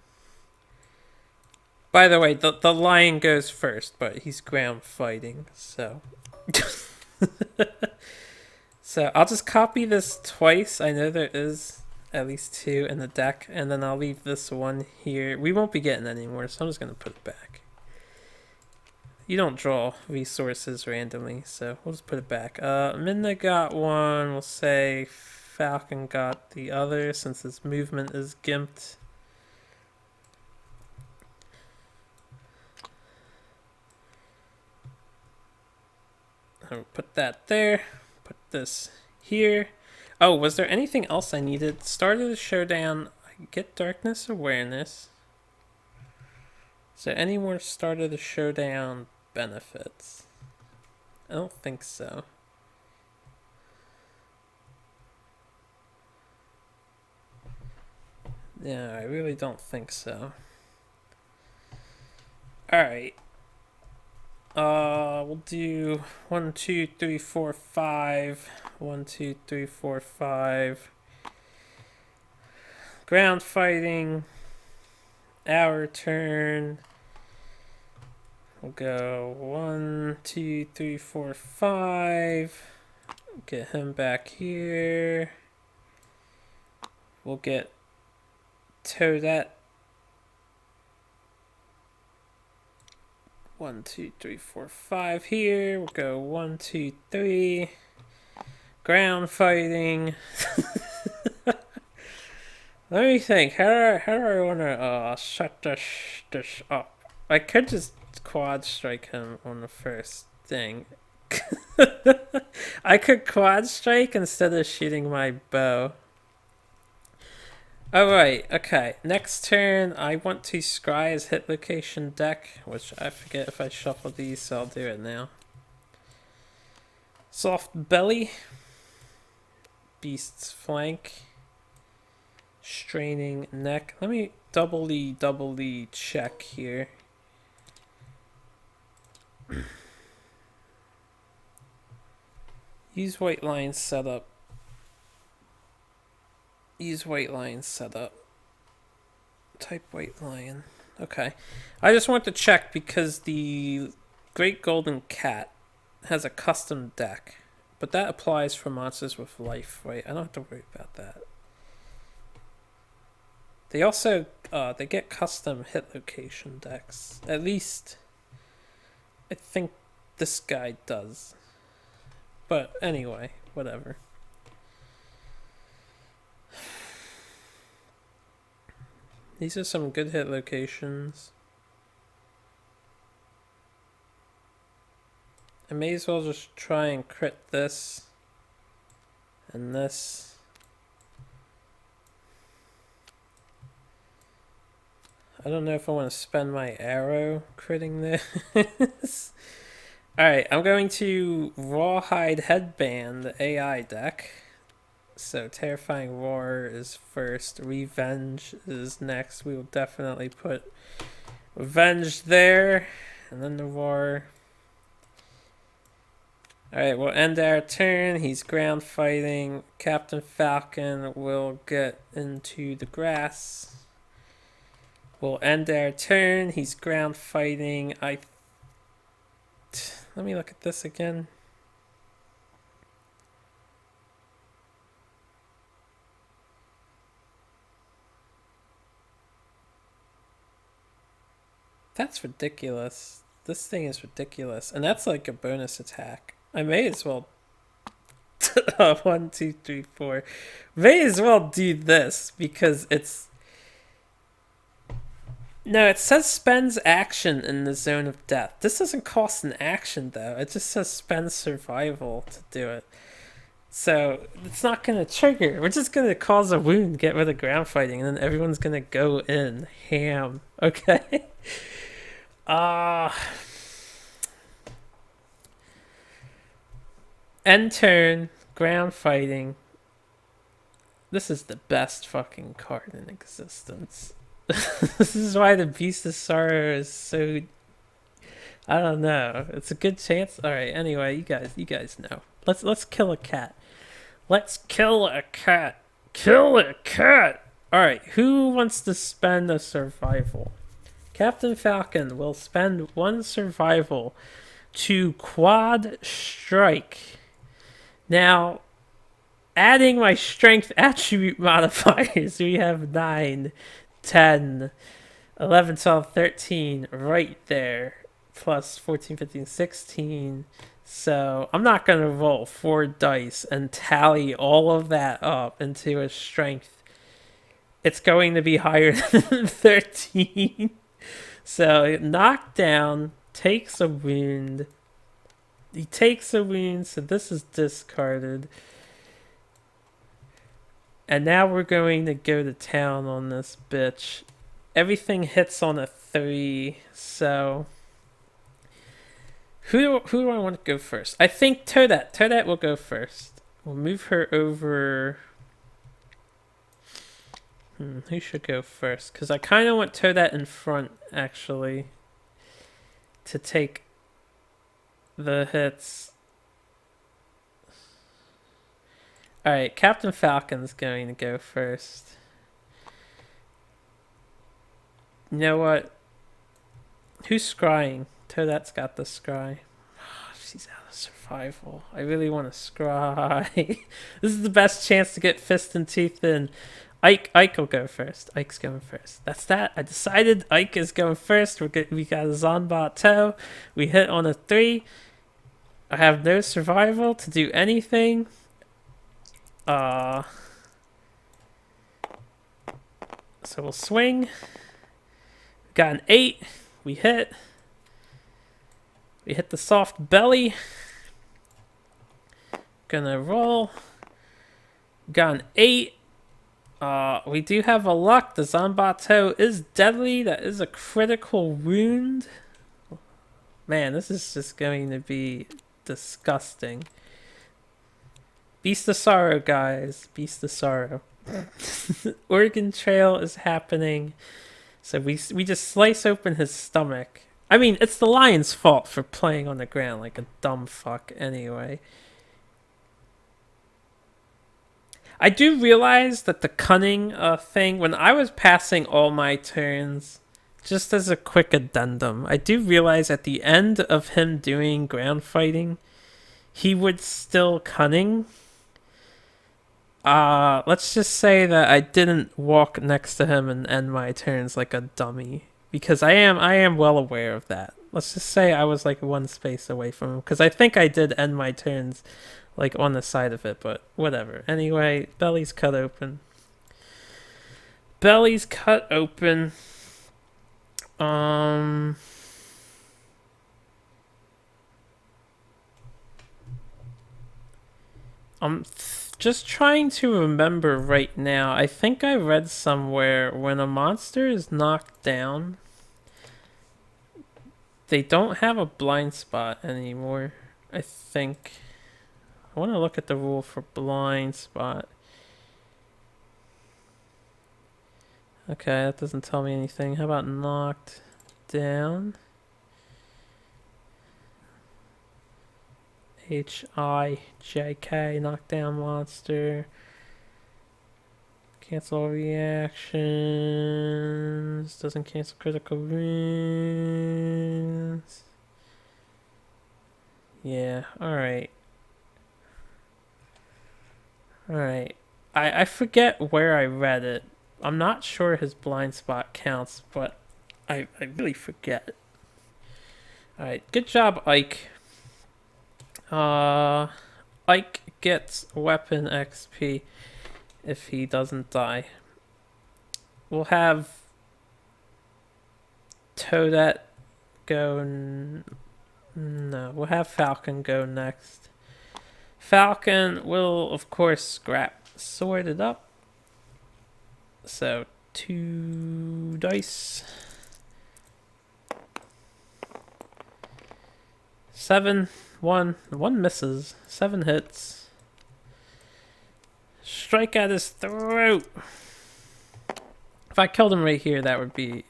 By the way, the lion goes first, but he's ground fighting, so so I'll just copy this twice. I know there is at least 2 in the deck, and then I'll leave this one here. We won't be getting any more, so I'm just gonna put it back. You don't draw resources randomly, so we'll just put it back. Midna got 1. We'll say Falcon got the other since his movement is gimped. I'll put that there. Put this here. Oh, was there anything else I needed? Start of the showdown. I get darkness awareness. Is there any more start of the showdown benefits? I don't think so. Yeah, I really don't think so. Alright. We'll do 1, 2, 3, 4, 5. 1, 2, 3, 4, 5. Ground fighting. Our turn. We'll go 1, 2, 3, 4, 5. Get him back here. We'll get Toadette. 1, 2, 3, 4, 5 here. We'll go 1, 2, 3. Ground fighting. Let me think. How do I want to shut this up? I could just quad strike him on the first thing. I could quad strike instead of shooting my bow. Alright, okay. Next turn, I want to scry his hit location deck, which I forget if I shuffle these, so I'll do it now. Soft belly. Beast's flank. Straining neck. Let me doubly check here. Use white line setup. Use white line setup. Type white lion. Okay. I just want to check because the Great Golden Cat has a custom deck. But that applies for monsters with life, right? I don't have to worry about that. They also they get custom hit location decks. At least I think this guy does. But anyway, whatever. These are some good hit locations. I may as well just try and crit this and this. I don't know if I want to spend my arrow critting this. Alright, I'm going to Rawhide Headband, the AI deck. So Terrifying Roar is first, Revenge is next. We will definitely put Revenge there, and then the Roar. Alright, we'll end our turn. He's ground fighting. Captain Falcon will get into the grass. We'll end our turn. He's ground fighting. Let me look at this again. That's ridiculous. This thing is ridiculous. And that's like a bonus attack. I may as well... 1, 2, 3, 4. May as well do this because it's... No, it says spends action in the zone of death. This doesn't cost an action though. It just says spend survival to do it. So it's not going to trigger. We're just going to cause a wound, get rid of ground fighting, and then everyone's going to go in ham. Okay? End turn, ground fighting. This is the best fucking card in existence. This is why the Beast of Sorrow is so... I don't know. It's a good chance. Alright, anyway, you guys know. Let's kill a cat. Let's kill a cat. Kill a cat! Alright, who wants to spend a survival? Captain Falcon will spend 1 survival to quad strike. Now, adding my strength attribute modifiers, we have 9, 10, 11, 12, 13 right there. Plus 14, 15, 16. So I'm not going to roll 4 dice and tally all of that up into a strength. It's going to be higher than 13. So knockdown, takes a wound. He takes a wound, so this is discarded. And now we're going to go to town on this bitch. Everything hits on a 3, so... Who do I want to go first? I think Toadette. Toadette will go first. We'll move her over... who should go first? Because I kind of want Toadette in front, actually. To take the hits. Alright, Captain Falcon's going to go first. You know what? Who's scrying? Toadette's got the scry. She's out of survival. I really want to scry. This is the best chance to get fist and teeth in. Ike will go first. Ike's going first. That's that. I decided Ike is going first. We got a Zonbot toe. We hit on a 3. I have no survival to do anything. So we'll swing. Got an 8. We hit. We hit the soft belly. gonna roll. Got an 8. We do have a luck. The Zanbato is deadly. That is a critical wound. Man, this is just going to be disgusting. Beast of Sorrow, guys. Beast of Sorrow. Oregon Trail is happening. So we just slice open his stomach. I mean, it's the lion's fault for playing on the ground like a dumb fuck anyway. I do realize that the cunning thing, when I was passing all my turns, just as a quick addendum, I do realize at the end of him doing ground fighting, he would still cunning. Let's just say that I didn't walk next to him and end my turns like a dummy, because I am well aware of that. Let's just say I was like one space away from him, because I think I did end my turns like on the side of it, but whatever. Anyway, belly's cut open. Belly's cut open. I'm just trying to remember right now. I think I read somewhere when a monster is knocked down, they don't have a blind spot anymore, I think. I want to look at the rule for blind spot. Okay, that doesn't tell me anything. How about knocked down? H-I-J-K, knockdown monster. Cancel reactions. Doesn't cancel critical wounds. Yeah, alright. Alright. I forget where I read it. I'm not sure his blind spot counts, but I really forget. Alright, good job, Ike. Ike gets weapon XP if he doesn't die. We'll have Toadette go. No, we'll have Falcon go next. Falcon will, of course, scrap Sword it up. So 2 dice. 7, 1 misses. 7 hits. Strike at his throat. If I killed him right here, that would be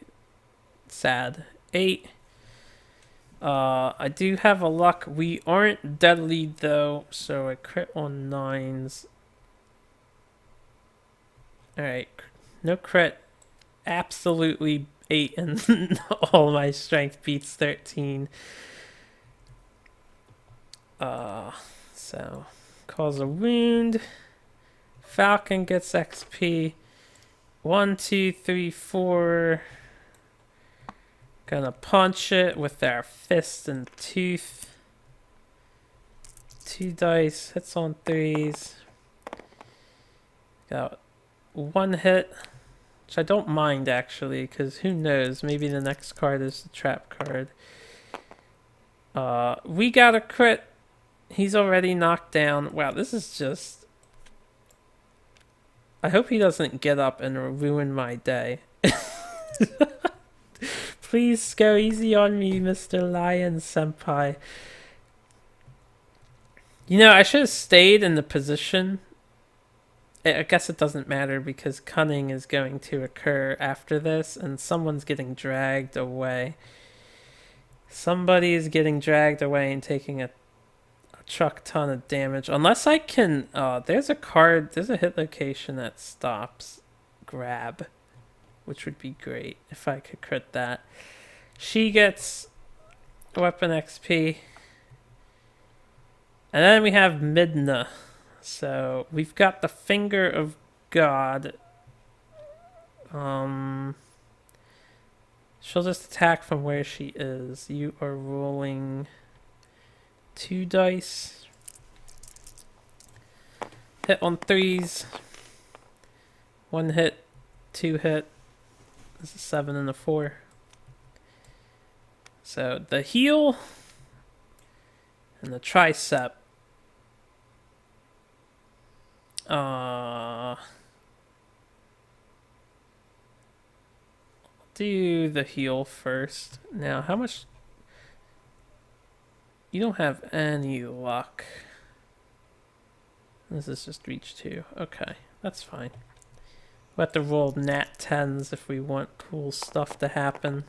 sad. 8. I do have a luck. We aren't deadly though, so I crit on 9s. Alright, no crit. Absolutely 8 and all my strength beats 13. So cause a wound. Falcon gets XP. 1, 2, 3, 4. Gonna punch it with our fist and tooth. 2 dice, hits on 3s. Got 1 hit, which I don't mind actually, because who knows, maybe the next card is the trap card. We got a crit. He's already knocked down. Wow, this is just... I hope he doesn't get up and ruin my day. Please go easy on me, Mr. Lion Senpai. You know, I should have stayed in the position. I guess it doesn't matter because cunning is going to occur after this and someone's getting dragged away. Somebody is getting dragged away and taking a truck ton of damage. Unless I can... there's a card, there's a hit location that stops grab, which would be great if I could crit that. She gets weapon XP. And then we have Midna. So we've got the Finger of God. She'll just attack from where she is. You are rolling 2 dice. Hit on 3s. 1 hit, 2 hit. This is a 7 and a 4. So the heel and the tricep Do the heal first. Now, how much? You don't have any luck. This is just reach 2. Okay, that's fine. We'll have to roll nat 10s if we want cool stuff to happen.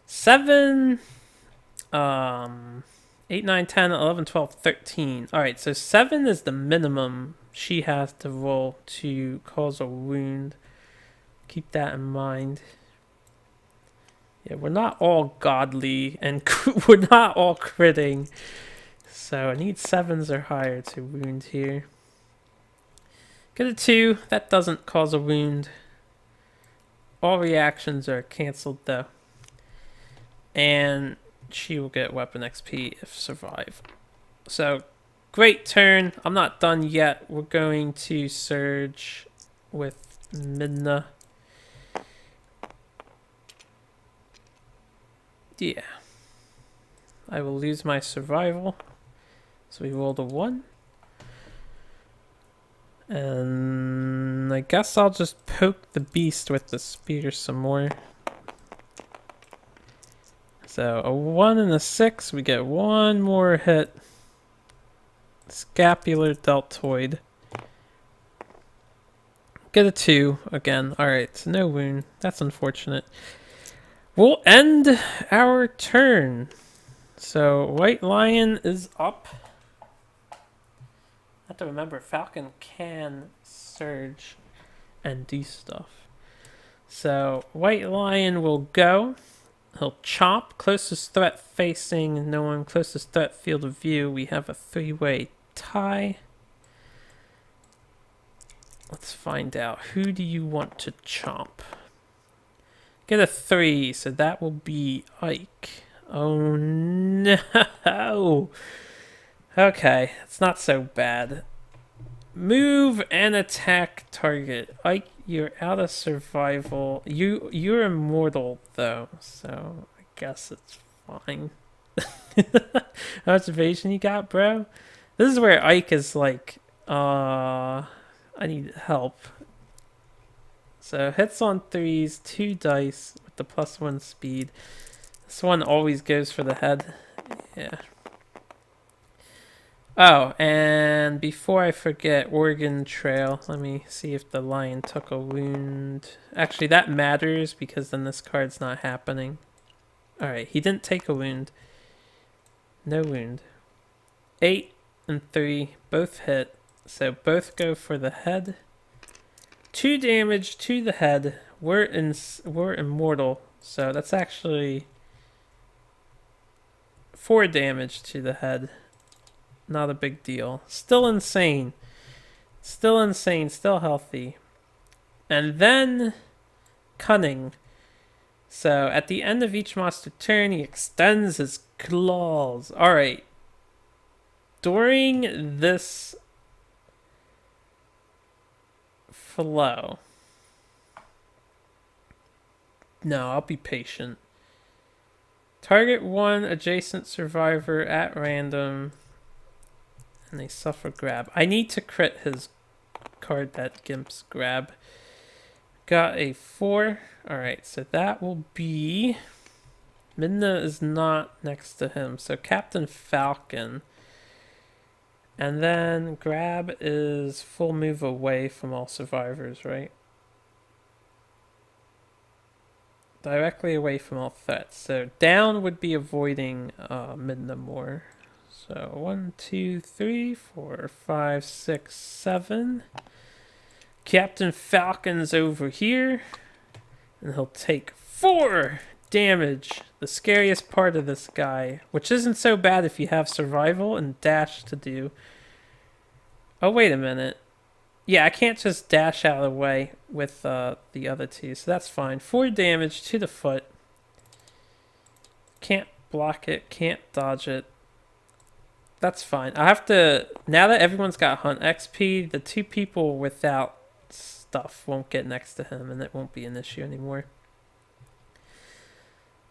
7, 8, 9, 10, 11, 12, 13. Alright, so 7 is the minimum she has to roll to cause a wound. Keep that in mind. Yeah, we're not all godly and we're not all critting. So I need 7s or higher to wound here. Get a 2. That doesn't cause a wound. All reactions are cancelled though. And she will get weapon XP if survive. So, great turn. I'm not done yet. We're going to surge with Midna. Yeah. I will lose my survival. So we rolled a 1. And I guess I'll just poke the beast with the spear some more. So a 1 and a 6, we get one more hit. Scapular deltoid. Get a 2 again. Alright, so no wound. That's unfortunate. We'll end our turn. So White Lion is up. I have to remember, Falcon can surge and do stuff. So White Lion will go. He'll chop. Closest threat facing no one. Closest threat field of view. We have a 3-way tie. Let's find out. Who do you want to chomp? Get a 3, so that will be Ike. Oh no! Okay, it's not so bad. Move and attack target. Ike, you're out of survival. You're immortal though, so I guess it's fine. How much evasion you got, bro? This is where Ike is like, I need help. So hits on 3s, 2 dice with the +1 speed. This one always goes for the head. Yeah. Oh, and before I forget, Oregon Trail. Let me see if the lion took a wound. Actually, that matters because then this card's not happening. Alright, he didn't take a wound. No wound. 8 and 3, both hit. So both go for the head. 2 damage to the head. We're immortal, so that's actually 4 damage to the head. Not a big deal. Still insane. Still insane. Still healthy. And then cunning. So at the end of each monster turn, he extends his claws. Alright. During this flow. No, I'll be patient. Target 1 adjacent survivor at random. And they suffer grab. I need to crit his card that gimps grab. Got a 4. Alright, so that will be... Midna is not next to him. So Captain Falcon. And then grab is full move away from all survivors, right? Directly away from all threats. So down would be avoiding Midna more. So 1, 2, 3, 4, 5, 6, 7. Captain Falcon's over here. And he'll take 4 damage. The scariest part of this guy. Which isn't so bad if you have survival and dash to do. Oh, wait a minute. Yeah, I can't just dash out of the way with the other 2. So that's fine. 4 damage to the foot. Can't block it. Can't dodge it. That's fine. I have to... Now that everyone's got Hunt XP, the 2 people without stuff won't get next to him, and it won't be an issue anymore.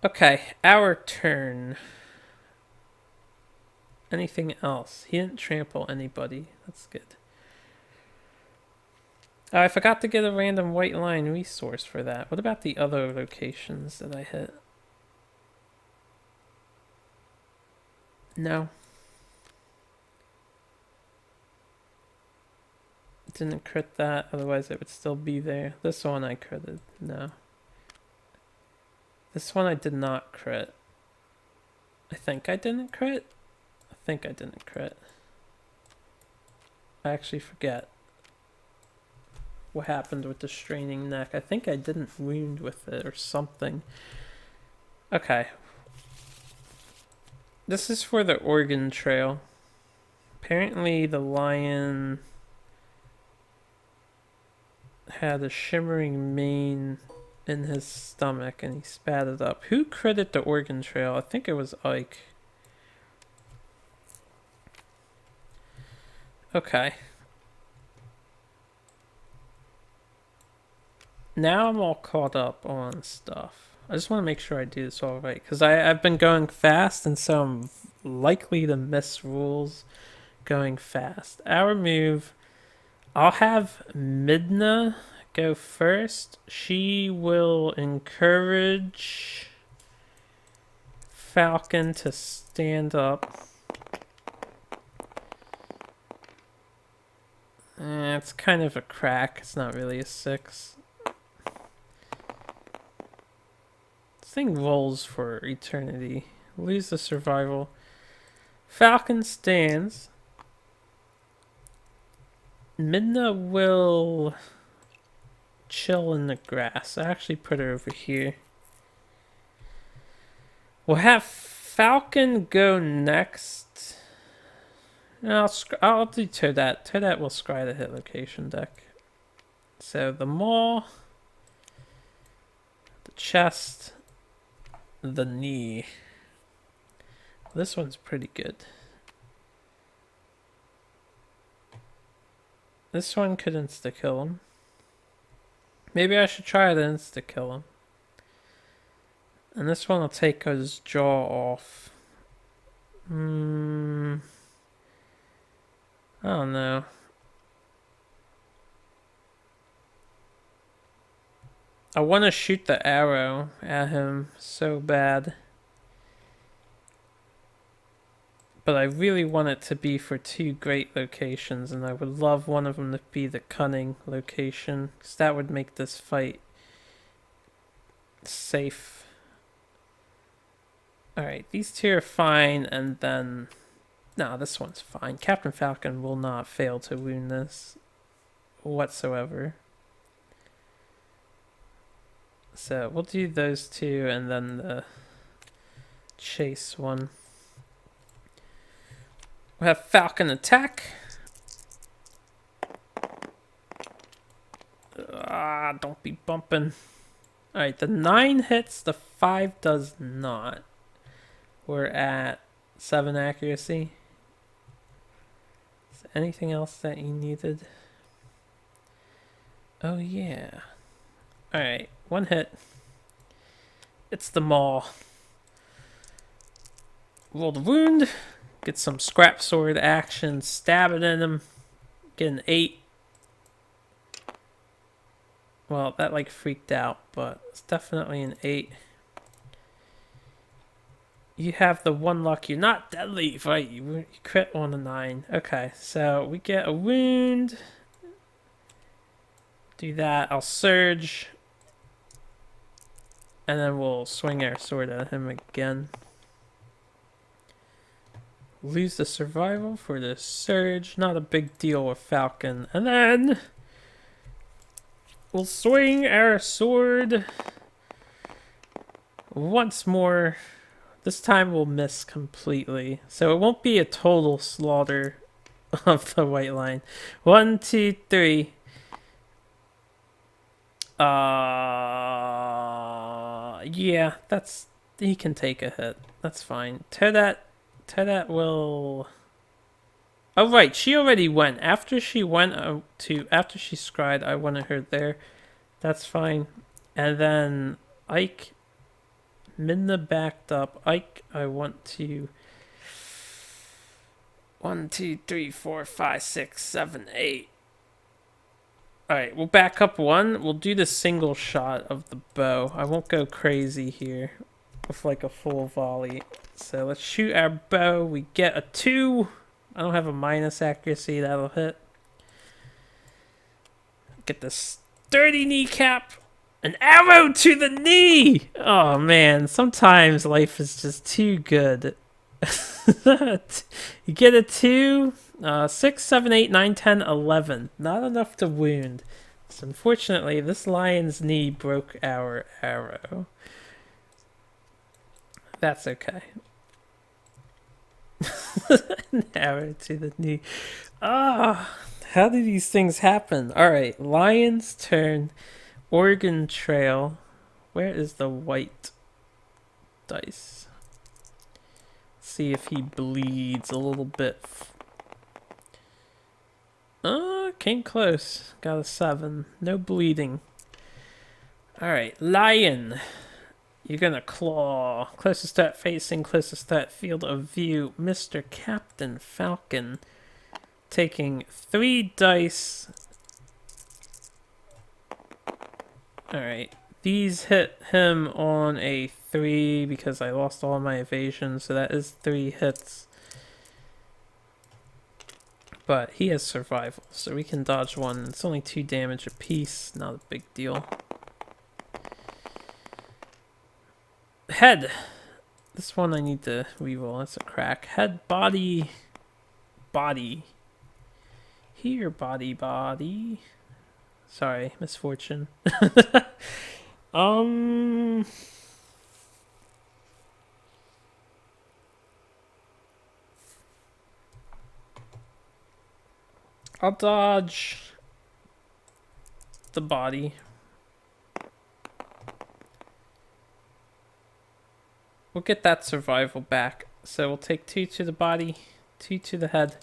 Okay, our turn. Anything else? He didn't trample anybody. That's good. Oh, I forgot to get a random white line resource for that. What about the other locations that I hit? No. Didn't crit that, otherwise it would still be there. This one I critted. No. This one I did not crit. I think I didn't crit? I think I didn't crit. I actually forget what happened with the straining neck. I think I didn't wound with it or something. Okay. This is for the organ trail. Apparently the lion had a shimmering mane in his stomach and he spat it up. Who critted the organ trail? I think it was Ike. Okay. Now I'm all caught up on stuff. I just want to make sure I do this all right, because I've been going fast, and so I'm likely to miss rules going fast. Our move, I'll have Midna go first. She will encourage Falcon to stand up. It's kind of a crack. It's not really a 6. This thing rolls for eternity. Lose the survival. Falcon stands. Midna will chill in the grass. I actually put her over here. We'll have Falcon go next. I'll do Toadette. Toadette will scry the hit location deck. So the maw, the chest, the knee. This one's pretty good. This one could insta-kill him. Maybe I should try to insta-kill him. And this one will take his jaw off. I don't know. I want to shoot the arrow at him so bad. But I really want it to be for 2 great locations, and I would love one of them to be the cunning location, because that would make this fight safe. Alright, these 2 are fine, and then... No, this one's fine. Captain Falcon will not fail to wound this whatsoever. So we'll do those 2, and then the chase one. We'll have Falcon attack. Don't be bumping. Alright, the 9 hits, the 5 does not. We're at 7 accuracy. Is there anything else that you needed? Oh yeah. Alright, 1 hit. It's the maw. Roll the wound. Get some scrap sword action, stab it in him, get an 8. Well, that like freaked out, but it's definitely an 8. You have the 1 luck, you're not deadly, right? You crit on a 9. Okay, so we get a wound. Do that, I'll surge. And then we'll swing our sword at him again. Lose the survival for the surge. Not a big deal with Falcon. And then we'll swing our sword once more. This time we'll miss completely. So it won't be a total slaughter of the white line. 1, 2, 3. Yeah, he can take a hit. That's fine. Toadette will... Oh, right. She already went. After she went after she scried, I wanted her there. That's fine. And then Ike... Midna backed up. Ike, I want to... 1, 2, 3, 4, 5, 6, 7, 8. Alright, we'll back up one. We'll do the single shot of the bow. I won't go crazy here with like a full volley. So let's shoot our bow. We get a 2. I don't have a minus accuracy. That'll hit. Get the sturdy kneecap. An arrow to the knee! Oh man, sometimes life is just too good. You get a 2, 6, 7, 8, 9, 10, 11. Not enough to wound. So unfortunately, this lion's knee broke our arrow. That's okay. An arrow to the knee. Ah, how do these things happen? Alright, lion's turn. Oregon Trail. Where is the white dice? See if he bleeds a little bit. Came close. Got a 7. No bleeding. Alright, lion. You're gonna claw. Closest to that facing, closest to that field of view. Mr. Captain Falcon. Taking 3 dice. Alright. These hit him on a 3 because I lost all my evasion, so that is 3 hits. But he has survival, so we can dodge 1. It's only 2 damage apiece, not a big deal. Head! This one I need to reroll, that's a crack. Head, body, body. Here, body, body. Sorry, misfortune. I'll dodge the body. We'll get that survival back. So we'll take 2 to the body, 2 to the head.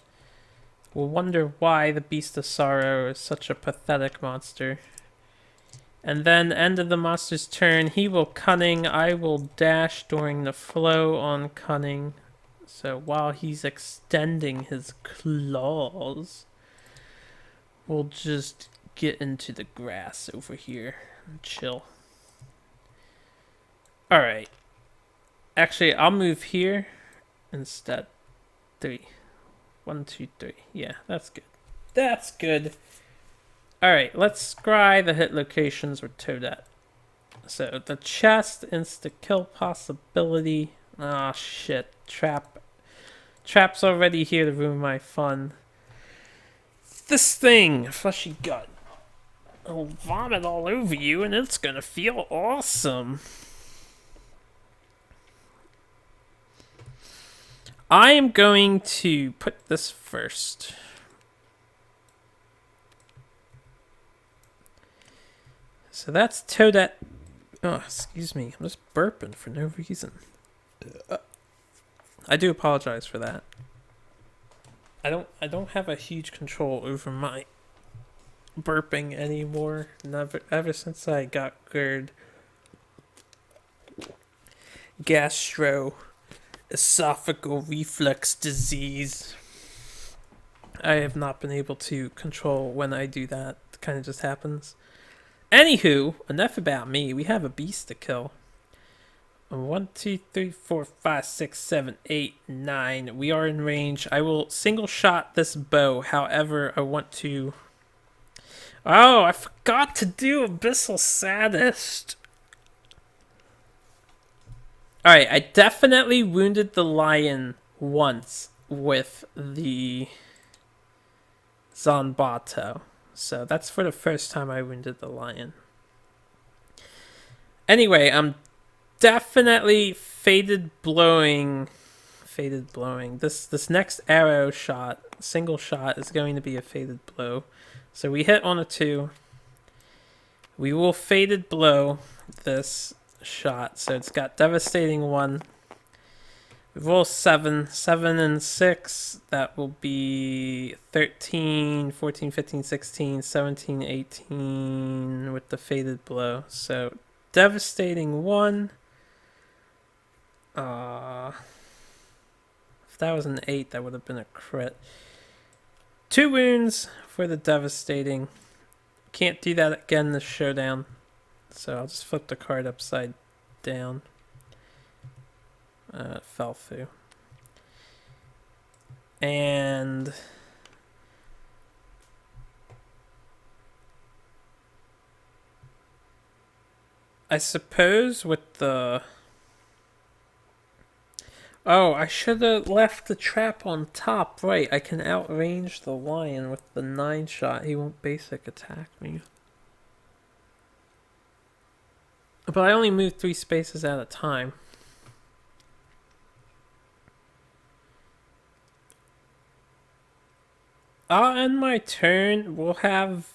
We'll wonder why the Beast of Sorrow is such a pathetic monster. And then end of the monster's turn, he will cunning. I will dash during the flow on cunning. So while he's extending his claws, we'll just get into the grass over here and chill. Alright. Actually, I'll move here instead. 3. 1, 2, 3. Yeah, that's good. That's good. Alright, let's scry the hit locations we're towed at. So, the chest, insta-kill possibility. Ah, shit. Trap. Trap's already here to ruin my fun. This thing! Fleshy gut. I'll vomit all over you and it's gonna feel awesome. I am going to put this first. So that's Toadette. Oh, excuse me. I'm just burping for no reason. I do apologize for that. I don't have a huge control over my burping anymore. Never, ever since I got GERD. Gastroesophageal reflux disease. I have not been able to control when I do that. It kind of just happens. Anywho, enough about me. We have a beast to kill. 1, 2, 3, 4, 5, 6, 7, 8, 9. We are in range. I will single shot this bow. However, I want to... Oh, I forgot to do Abyssal Sadist. Alright, I definitely wounded the lion once with the Zanbato. So that's for the first time I wounded the lion. Anyway, I'm definitely faded blowing. This next arrow shot, single shot, is going to be a faded blow. So we hit on a 2. We will faded blow this shot. So it's got devastating 1. We roll 7 and 6, that will be 13, 14, 15, 16, 17, 18 with the faded blow. So devastating 1. If that was an 8, that would have been a crit. 2 wounds for the devastating. Can't do that again this showdown. So I'll just flip the card upside down. It fell through. And I suppose with the... Oh, I should have left the trap on top. Right, I can outrange the lion with the 9 shot. He won't basic attack me. But I only move 3 spaces at a time. I'll end my turn. We'll have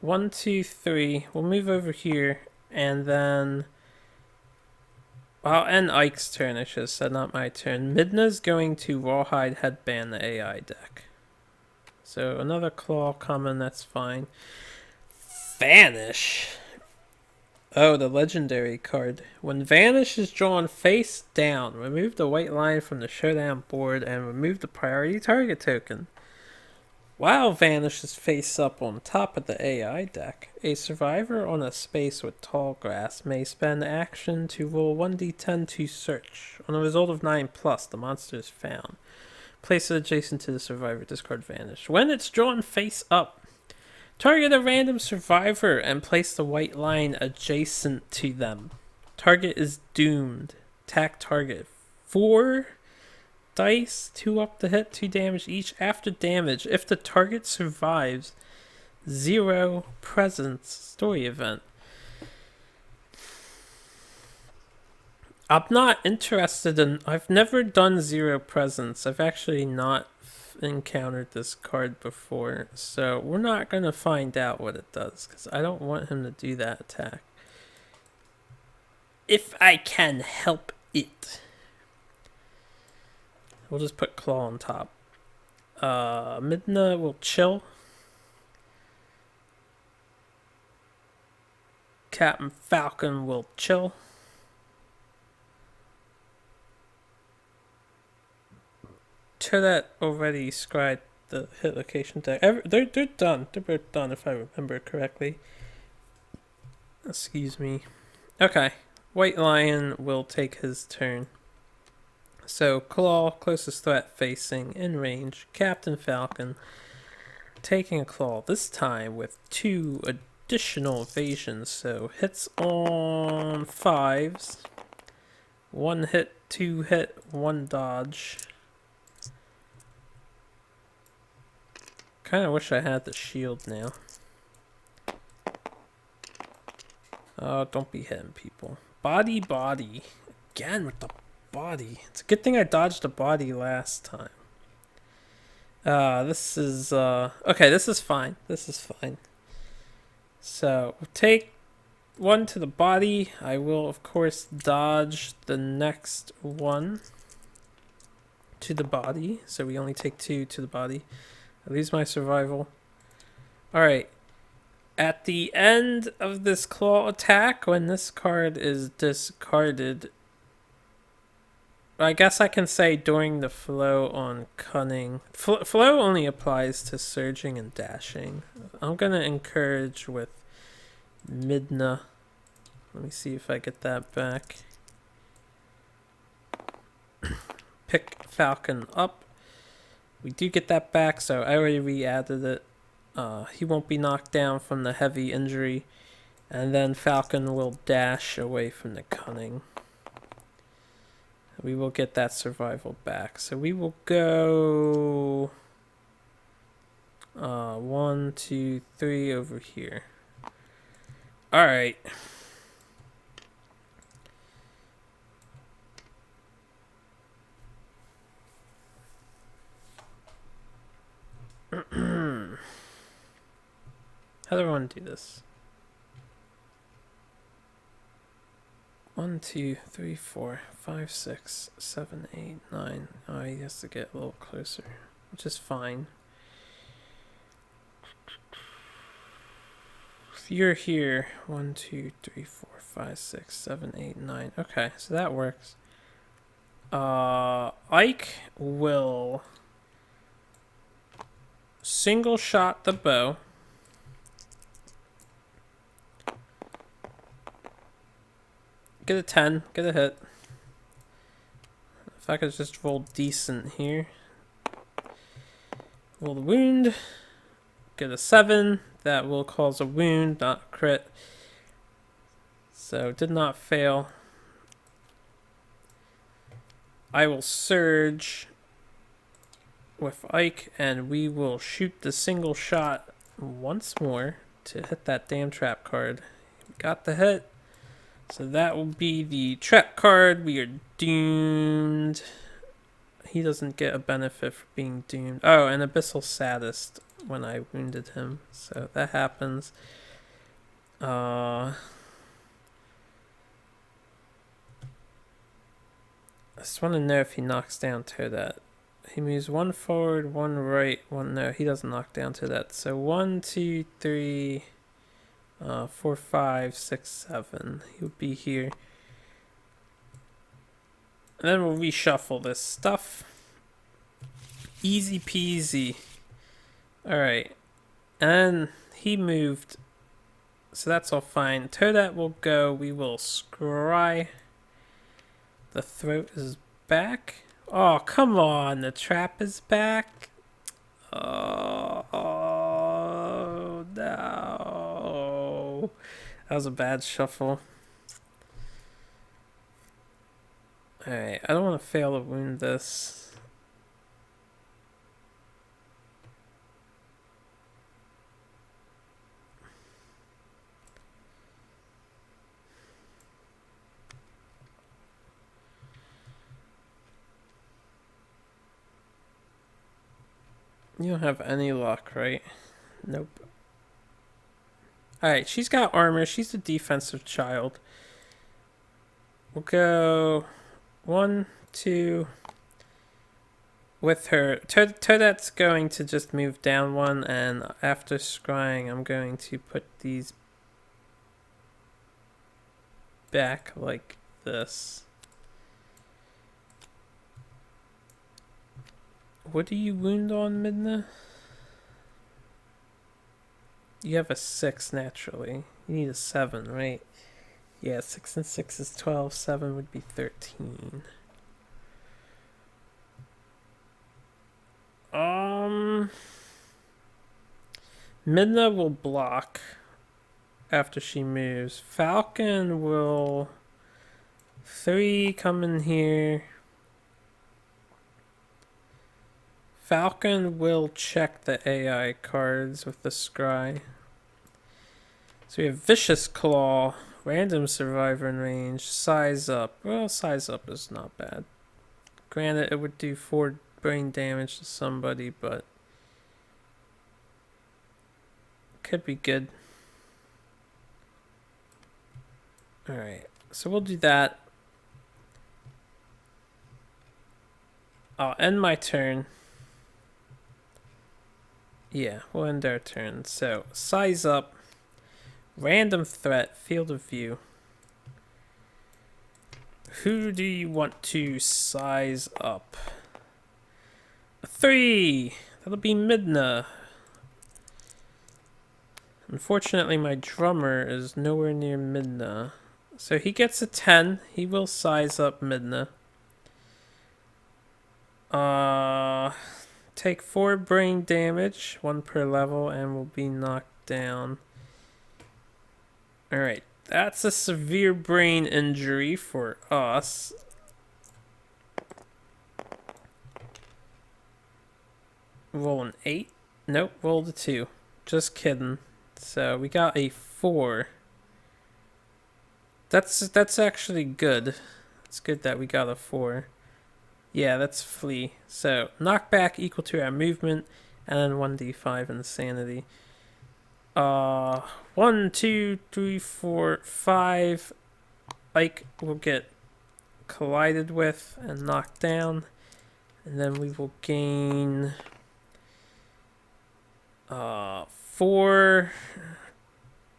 1, 2, 3. We'll move over here, and then I'll end Ike's turn. I should have said, not my turn. Midna's going to Rawhide Headband the AI deck. So another claw coming. That's fine. Vanish. Oh, the legendary card. When Vanish is drawn face down, remove the white line from the Showdown board and remove the priority target token. While Vanish is face up on top of the AI deck, a survivor on a space with tall grass may spend action to roll 1d10 to search. On a result of 9+, the monster is found. Place it adjacent to the survivor, discard Vanish. When it's drawn face up, target a random survivor and place the white line adjacent to them. Target is doomed. Attack target. 4 dice, 2 up to hit, 2 damage each. After damage, if the target survives, 0 presence. Story event. I'm not interested in... I've never done 0 presence. I've actually not encountered this card before, so we're not going to find out what it does, because I don't want him to do that attack. If I can help it. We'll just put Claw on top. Midna will chill. Captain Falcon will chill. That already scribed the hit location tag. They're done. They're both done if I remember correctly. Excuse me. Okay. White Lion will take his turn. So Claw, closest threat facing in range. Captain Falcon taking a Claw, this time with 2 additional evasions. So hits on 5s. 1 hit, 2 hit, 1 dodge. Kind of wish I had the shield now. Oh, don't be hitting people. Body. Again with the body. It's a good thing I dodged the body last time. This is, okay, this is fine. This is fine. So, we'll take 1 to the body. I will, of course, dodge the next 1 to the body. So we only take 2 to the body. I lose my survival. Alright. At the end of this claw attack, when this card is discarded, I guess I can say during the flow on cunning. Flow only applies to surging and dashing. I'm going to encourage with Midna. Let me see if I get that back. Pick Falcon up. We do get that back, so I already re-added it. He won't be knocked down from the heavy injury. And then Falcon will dash away from the cunning. We will get that survival back. So we will go 1, 2, 3 over here. Alright. How do I want to do this? 1, 2, 3, 4, 5, 6, 7, 8, 9. Oh, he has to get a little closer, which is fine. If you're here, 1, 2, 3, 4, 5, 6, 7, 8, 9. Okay, so that works. Ike will single shot the bow. Get a 10, get a hit. If I could just roll decent here. Roll the wound. Get a 7. That will cause a wound, not crit. So did not fail. I will surge with Ike, and we will shoot the single shot once more to hit that damn trap card. Got the hit. So that will be the trap card. We are doomed. He doesn't get a benefit for being doomed. Oh, and Abyssal Sadist when I wounded him. So that happens. I just want to know if he knocks down Toadette. He moves 1 forward, 1 right, 1... No, he doesn't knock down Toadette. So 1, 2, 3, 4, 5, 6, 7. He would be here. And then we'll reshuffle this stuff. Easy peasy. Alright. And he moved. So that's all fine. Toadette will go. We will scry. The throat is back. Oh, come on. The trap is back. Oh, no. That was a bad shuffle. Alright, I don't want to fail to wound this. You don't have any luck, right? Nope. Alright, she's got armor. She's a defensive child. We'll go 1, 2. With her. Toadette's going to just move down 1, and after scrying, I'm going to put these back like this. What do you wound on, Midna? You have a 6 naturally. You need a 7, right? Yeah, 6 and 6 is 12. 7 would be 13. Midna will block after she moves. Falcon will 3 come in here. Falcon will check the AI cards with the scry. So we have Vicious Claw, Random Survivor in range, Size Up. Well, Size Up is not bad. Granted, it would do 4 brain damage to somebody, but could be good. Alright, so we'll do that. I'll end my turn. Yeah, we'll end our turn. So, Size Up, Random Threat, Field of View. Who do you want to size up? A 3! That'll be Midna. Unfortunately, my drummer is nowhere near Midna. So he gets a 10. He will size up Midna. Take 4 brain damage, 1 per level, and will be knocked down. Alright, that's a severe brain injury for us. Roll an 8. Nope, rolled a 2. Just kidding. So we got a 4. That's actually good. It's good that we got a 4. Yeah, that's flee. So knockback equal to our movement, and then 1d5 insanity. 1, 2, 3, 4, 5. Ike will get collided with and knocked down, and then we will gain 4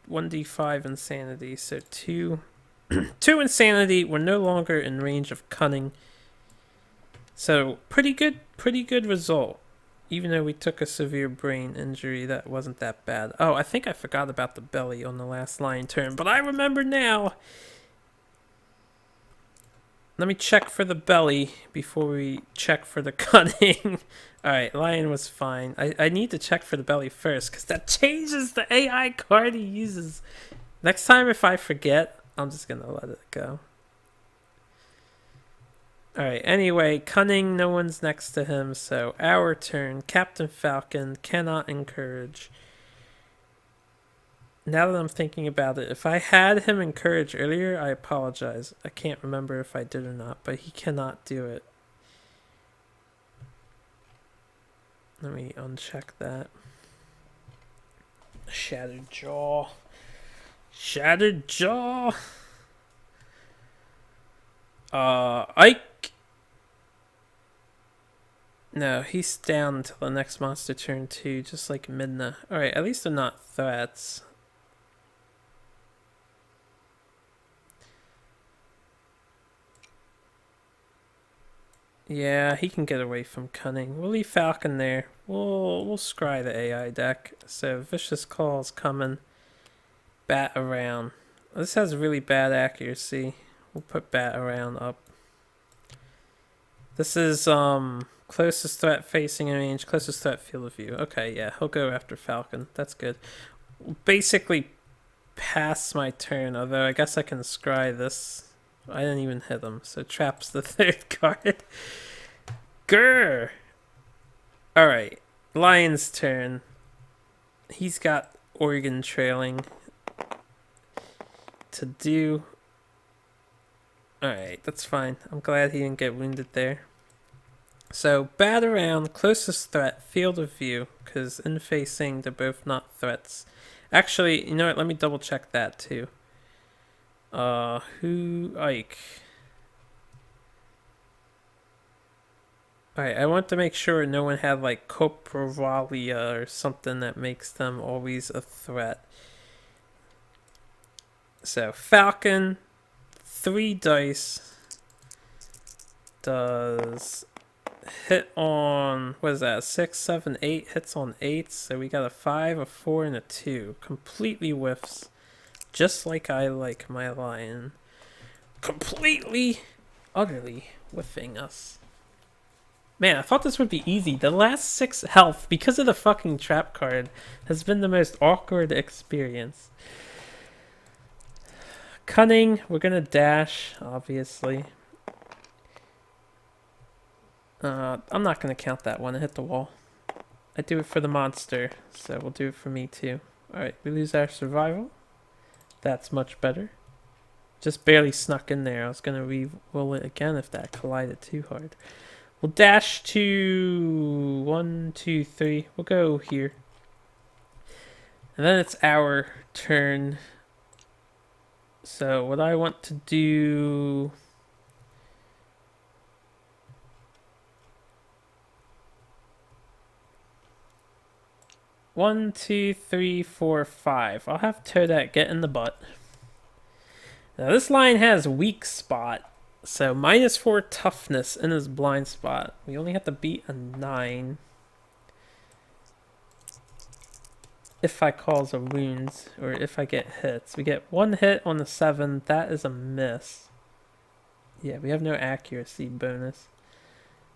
1d5 insanity. So 2 2 insanity. We're no longer in range of cunning. So pretty good result. Even though we took a severe brain injury, that wasn't that bad. Oh, I think I forgot about the belly on the last lion turn, but I remember now. Let me check for the belly before we check for the cunning. Alright, lion was fine. I need to check for the belly first, because that changes the AI card he uses. Next time if I forget, I'm just going to let it go. Alright, anyway, cunning, no one's next to him, so our turn. Captain Falcon cannot encourage. Now that I'm thinking about it, if I had him encourage earlier, I apologize. I can't remember if I did or not, but he cannot do it. Let me uncheck that. Shattered jaw. Shattered jaw. Ike. No, he's down until the next monster turn too, just like Midna. Alright, at least they're not threats. Yeah, he can get away from cunning. We'll leave Falcon there. We'll scry the AI deck. So Vicious Claw's coming. Bat around. This has really bad accuracy. We'll put bat around up. This is closest threat facing in range, closest threat field of view. Okay, yeah, he'll go after Falcon. That's good. Basically pass my turn, although I guess I can scry this. I didn't even hit him, so traps the third card. Grr! Alright, Lion's turn. He's got Oregon trailing to do. Alright, that's fine. I'm glad he didn't get wounded there. So, bat around, closest threat, field of view, because in facing, they're both not threats. Actually, you know what, let me double check that too. Ike? Alright, I want to make sure no one had like Coprovalia or something that makes them always a threat. So, Falcon, 3 dice, does hit on, what is that, 6, 7, 8, hits on 8, so we got a 5, a 4, and a 2. Completely whiffs. Just like I like my lion. Completely, utterly whiffing us. Man, I thought this would be easy. The last 6 health, because of the fucking trap card, has been the most awkward experience. Cunning, we're gonna dash, obviously. I'm not gonna count that one. I hit the wall. I do it for the monster, so we'll do it for me too. Alright, we lose our survival. That's much better. Just barely snuck in there. I was gonna re-roll it again if that collided too hard. We'll dash to 1, 2, 3. We'll go here. And then it's our turn. So what I want to do... One, 2, 3, 4, 5. I'll have Toadette get in the butt. Now this lion has weak spot. So -4 toughness in his blind spot. We only have to beat a 9. If I cause a wound, or if I get hits. We get 1 hit on the 7. That is a miss. Yeah, we have no accuracy bonus.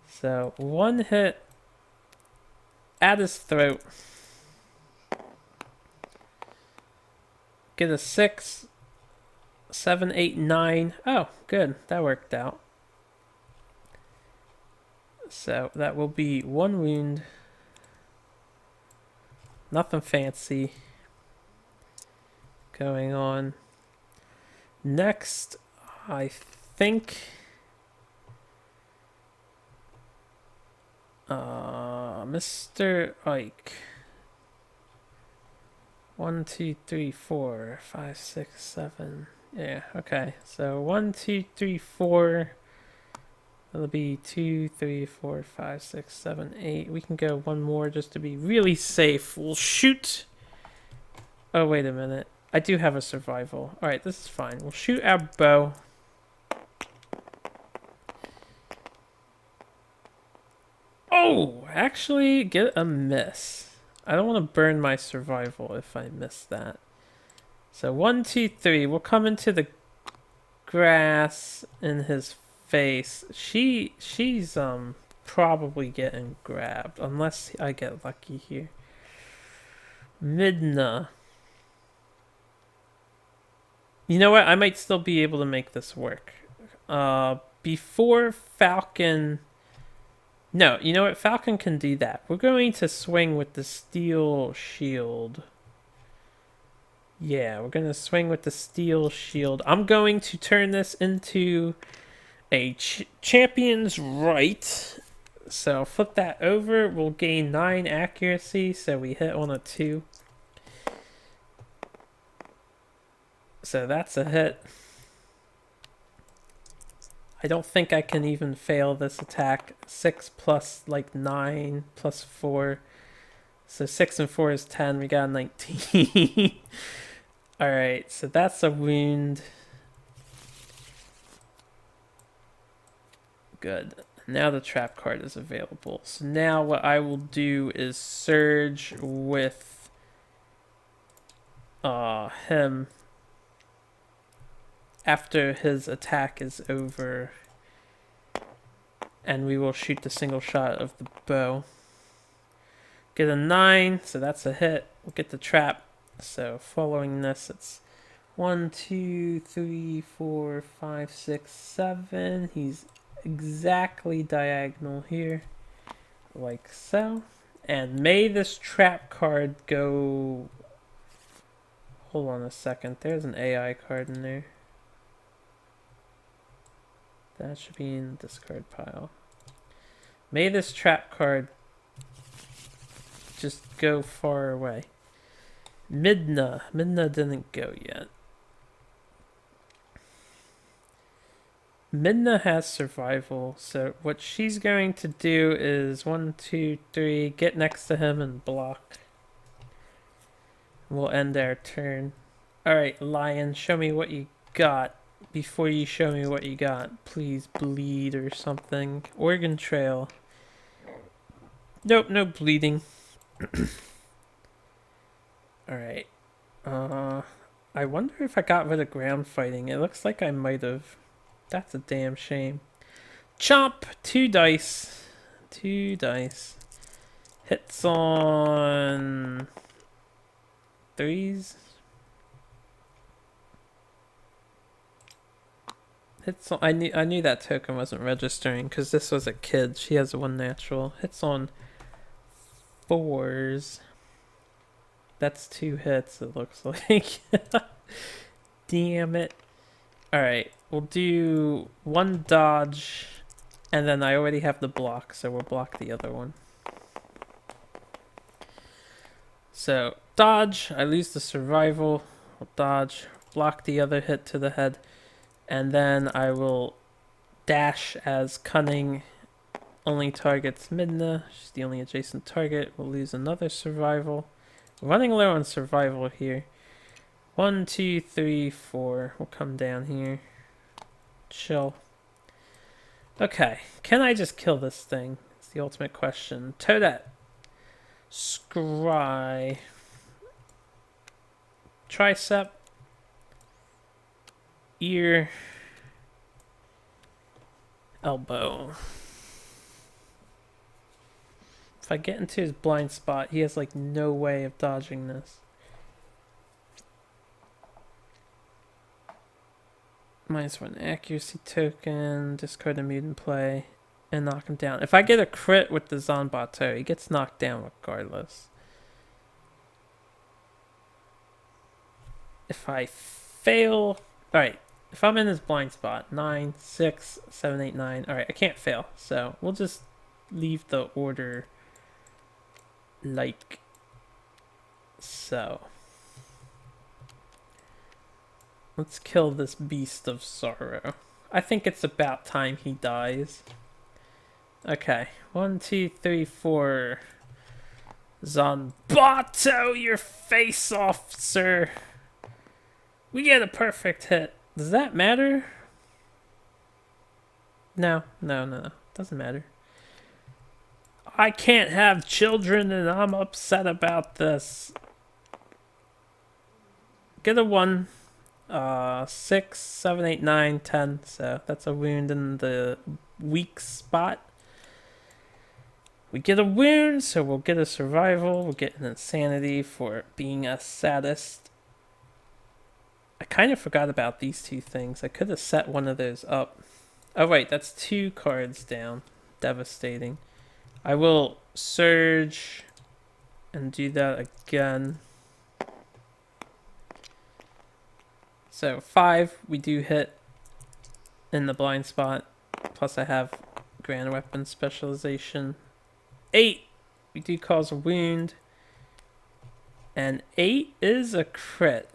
So 1 hit at his throat. Get a 6, 7, 8, 9. Oh, good. That worked out. So that will be 1 wound. Nothing fancy going on. Next, I think... Mr. Ike. 1, 2, 3, 4, 5, 6, 7. Yeah, okay. So 1, 2, 3, 4. That'll be 2, 3, 4, 5, 6, 7, 8. We can go 1 more just to be really safe. We'll shoot. Oh, wait a minute. I do have a survival. Alright, this is fine. We'll shoot our bow. Oh, Actually, get a miss. I don't want to burn my survival if I miss that. So 1, 2, 3. We'll come into the grass in his face. She's probably getting grabbed unless I get lucky here. Midna. You know what? I might still be able to make this work. Before Falcon. No, you know what? Falcon can do that. We're going to swing with the steel shield. Yeah, we're going to swing with the steel shield. I'm going to turn this into a champion's right. So flip that over. We'll gain 9 accuracy. So we hit on a 2. So that's a hit. I don't think I can even fail this attack. 6 plus like 9 plus 4. So 6 and 4 is 10. We got 19. Alright, so that's a wound. Good. Now the trap card is available. So now what I will do is surge with him after his attack is over, and we will shoot the single shot of the bow. Get a 9, so that's a hit. We'll get the trap. So following this, it's 1, 2, 3, 4, 5, 6, 7. He's exactly diagonal here, like so. And may this trap card go... Hold on a second. There's an AI card in there. That should be in the discard pile. May this trap card just go far away. Midna. Midna didn't go yet. Midna has survival, so what she's going to do is 1, 2, 3, get next to him and block. We'll end our turn. Alright, Lion, show me what you got. Before you show me what you got, please bleed or something. Organ trail. Nope, no bleeding. Alright. I wonder if I got rid of ground fighting. It looks like I might have. That's a damn shame. Chomp! 2 dice. 2 dice. Hits on 3s. Hits on, I knew that token wasn't registering because this was a kid. She has 1 natural. Hits on 4s. That's 2 hits, it looks like. Damn it. Alright, we'll do 1 dodge, and then I already have the block, so we'll block the other one. So, dodge, I lose the survival. We'll dodge, block the other hit to the head. And then I will dash as cunning only targets Midna. She's the only adjacent target. We'll lose another survival. We're running low on survival here. 1, 2, 3, 4. We'll come down here. Chill. Okay. Can I just kill this thing? It's the ultimate question. Toadette. Scry. Tricep. Ear, elbow. If I get into his blind spot, he has like no way of dodging this. -1 accuracy token, discard a mutant play, and knock him down. If I get a crit with the Zanbato, he gets knocked down regardless. If I fail... Alright. If I'm in his blind spot, 9, 6, 7, 8, 9. Alright, I can't fail. So we'll just leave the order like so. Let's kill this beast of sorrow. I think it's about time he dies. Okay. 1, 2, 3, 4. Zanbato, your face off, sir. We get a perfect hit. Does that matter? No. Doesn't matter. I can't have children and I'm upset about this. Get a 1. 6, 7, 8, 9, 10. So that's a wound in the weak spot. We get a wound, so we'll get a survival. We'll get an insanity for being a sadist. I kind of forgot about these two things. I could have set one of those up. Oh, wait, that's 2 cards down. Devastating. I will surge and do that again. So 5, we do hit in the blind spot. Plus I have grand weapon specialization. 8, we do cause a wound. And 8 is a crit.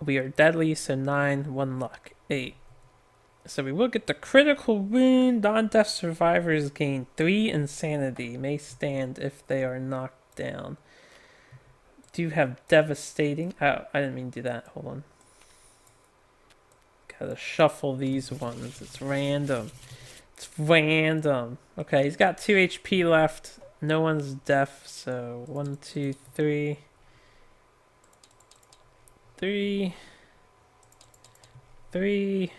We are deadly, so 9, 1 luck. 8. So we will get the critical wound. Non-death survivors gain 3 insanity. May stand if they are knocked down. Do have devastating. Oh, I didn't mean to do that. Hold on. Gotta shuffle these ones. It's random. It's random. Okay, he's got 2 HP left. No one's deaf, so 1, 2, 3. 3. 3.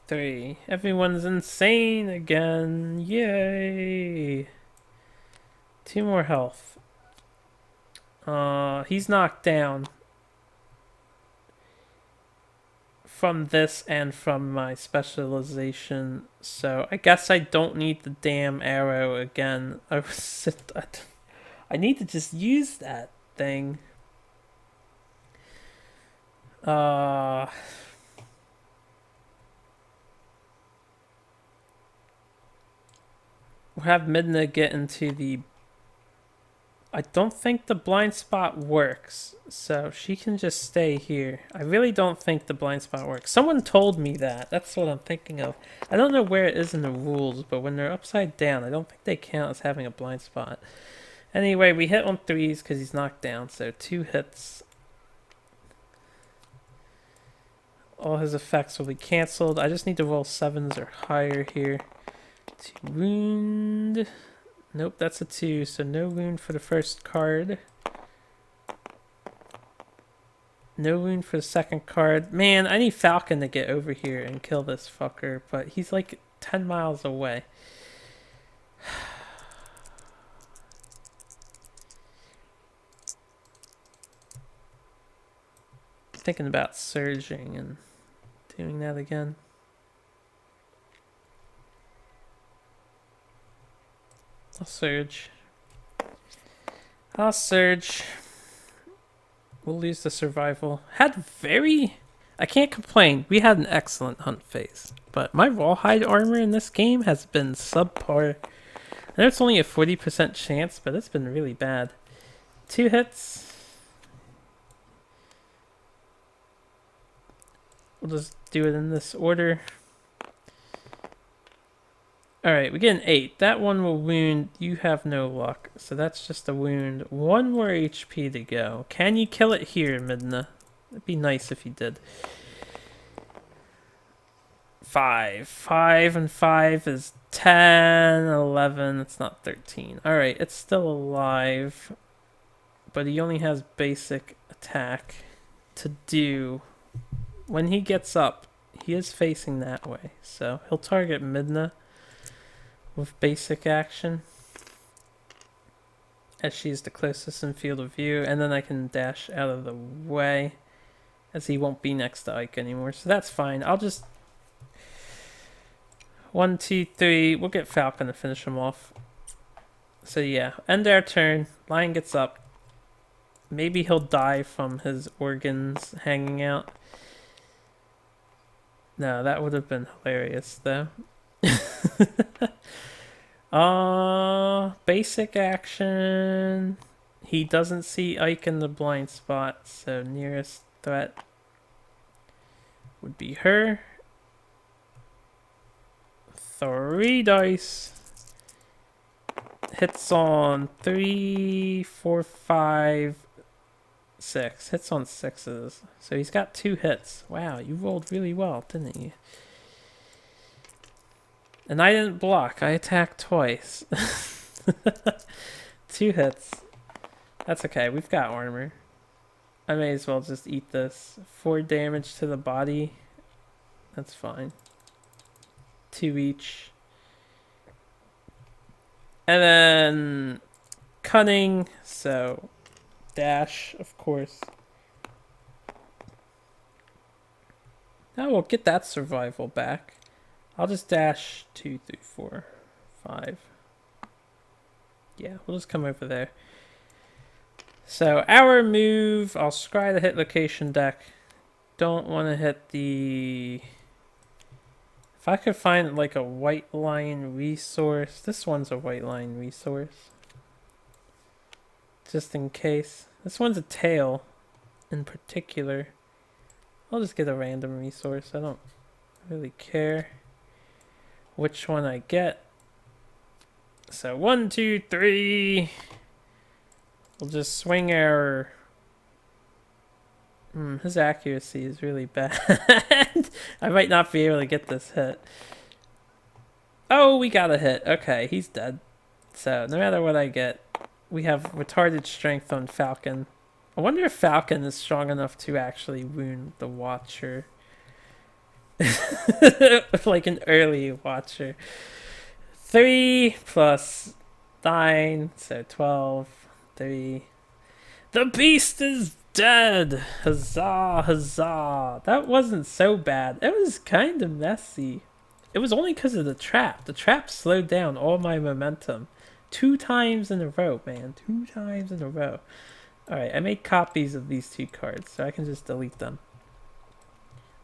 3. Everyone's insane again. Yay. 2 more health. He's knocked down from this and from my specialization, so I guess I don't need the damn arrow again. I need to just use that thing. We'll have Midna get into the... I don't think the blind spot works, so she can just stay here. I really don't think the blind spot works. Someone told me that. That's what I'm thinking of. I don't know where it is in the rules, but when they're upside down, I don't think they count as having a blind spot. Anyway, we hit on 3s because he's knocked down, so 2 hits. All his effects will be cancelled. I just need to roll 7s or higher here. 2 wound. Nope, that's a 2, so no wound for the first card. No wound for the second card. Man, I need Falcon to get over here and kill this fucker, but he's like 10 miles away. Thinking about surging and doing that again. I'll surge. I'll surge. We'll lose the survival. I can't complain. We had an excellent hunt phase. But my rawhide armor in this game has been subpar. I know it's only a 40% chance, but it's been really bad. 2 hits. We'll just do it in this order. Alright, we get an 8. That one will wound. You have no luck. So that's just a wound. 1 more HP to go. Can you kill it here, Midna? It'd be nice if you did. 5. 5 and 5 is 10, 11. It's not 13. Alright, it's still alive. But he only has basic attack to do. When he gets up, he is facing that way. So he'll target Midna with basic action, as she's the closest in field of view, and then I can dash out of the way, as he won't be next to Ike anymore, so that's fine. I'll just 1, 2, 3. We'll get Falcon to finish him off. So yeah, end our turn. Lion gets up. Maybe he'll die from his organs hanging out. No, that would have been hilarious though. Basic action. He doesn't see Ike in the blind spot, so nearest threat would be her. 3 dice. Hits on 3, 4, 5, 6. Hits on 6s. So he's got 2 hits. Wow, you rolled really well, didn't you? And I didn't block. I attacked twice. 2 hits. That's okay. We've got armor. I may as well just eat this. 4 damage to the body. That's fine. 2 each. And then cunning. So dash, of course. Now we'll get that survival back. I'll just dash 2, 3, 4, 5. Yeah, we'll just come over there. So our move, I'll scry the hit location deck. Don't want to hit the... If I could find like a white line resource. This one's a white line resource. Just in case. This one's a tail in particular. I'll just get a random resource. I don't really care which one I get. So 1, 2, 3. We'll just swing our... his accuracy is really bad. I might not be able to get this hit. Oh, we got a hit. Okay, he's dead. So no matter what I get, we have retarded strength on Falcon. I wonder if Falcon is strong enough to actually wound the Watcher. Like an early Watcher. 3 plus 9, so 12. 3. The beast is dead! Huzzah, huzzah. That wasn't so bad. It was kind of messy. It was only because of the trap. The trap slowed down all my momentum. 2 times in a row, man. 2 times in a row. Alright, I made copies of these 2 cards, so I can just delete them.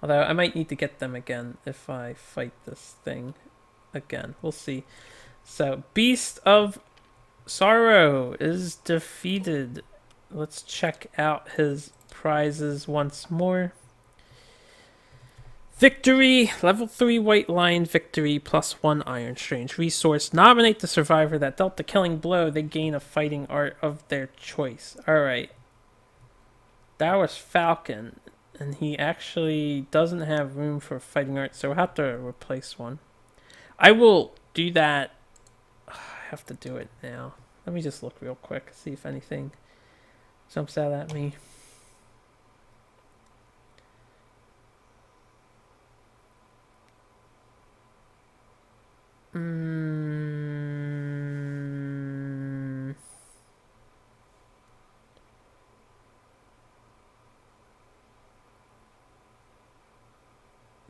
Although, I might need to get them again if I fight this thing again. We'll see. So, Beast of Sorrow is defeated. Let's check out his prizes once more. Victory, level 3 white lion victory, plus 1 iron strange resource. Nominate the survivor that dealt the killing blow. They gain a fighting art of their choice. Alright. That was Falcon. And he actually doesn't have room for fighting art, so we'll have to replace one. I will do that. I have to do it now. Let me just look real quick, see if anything jumps out at me.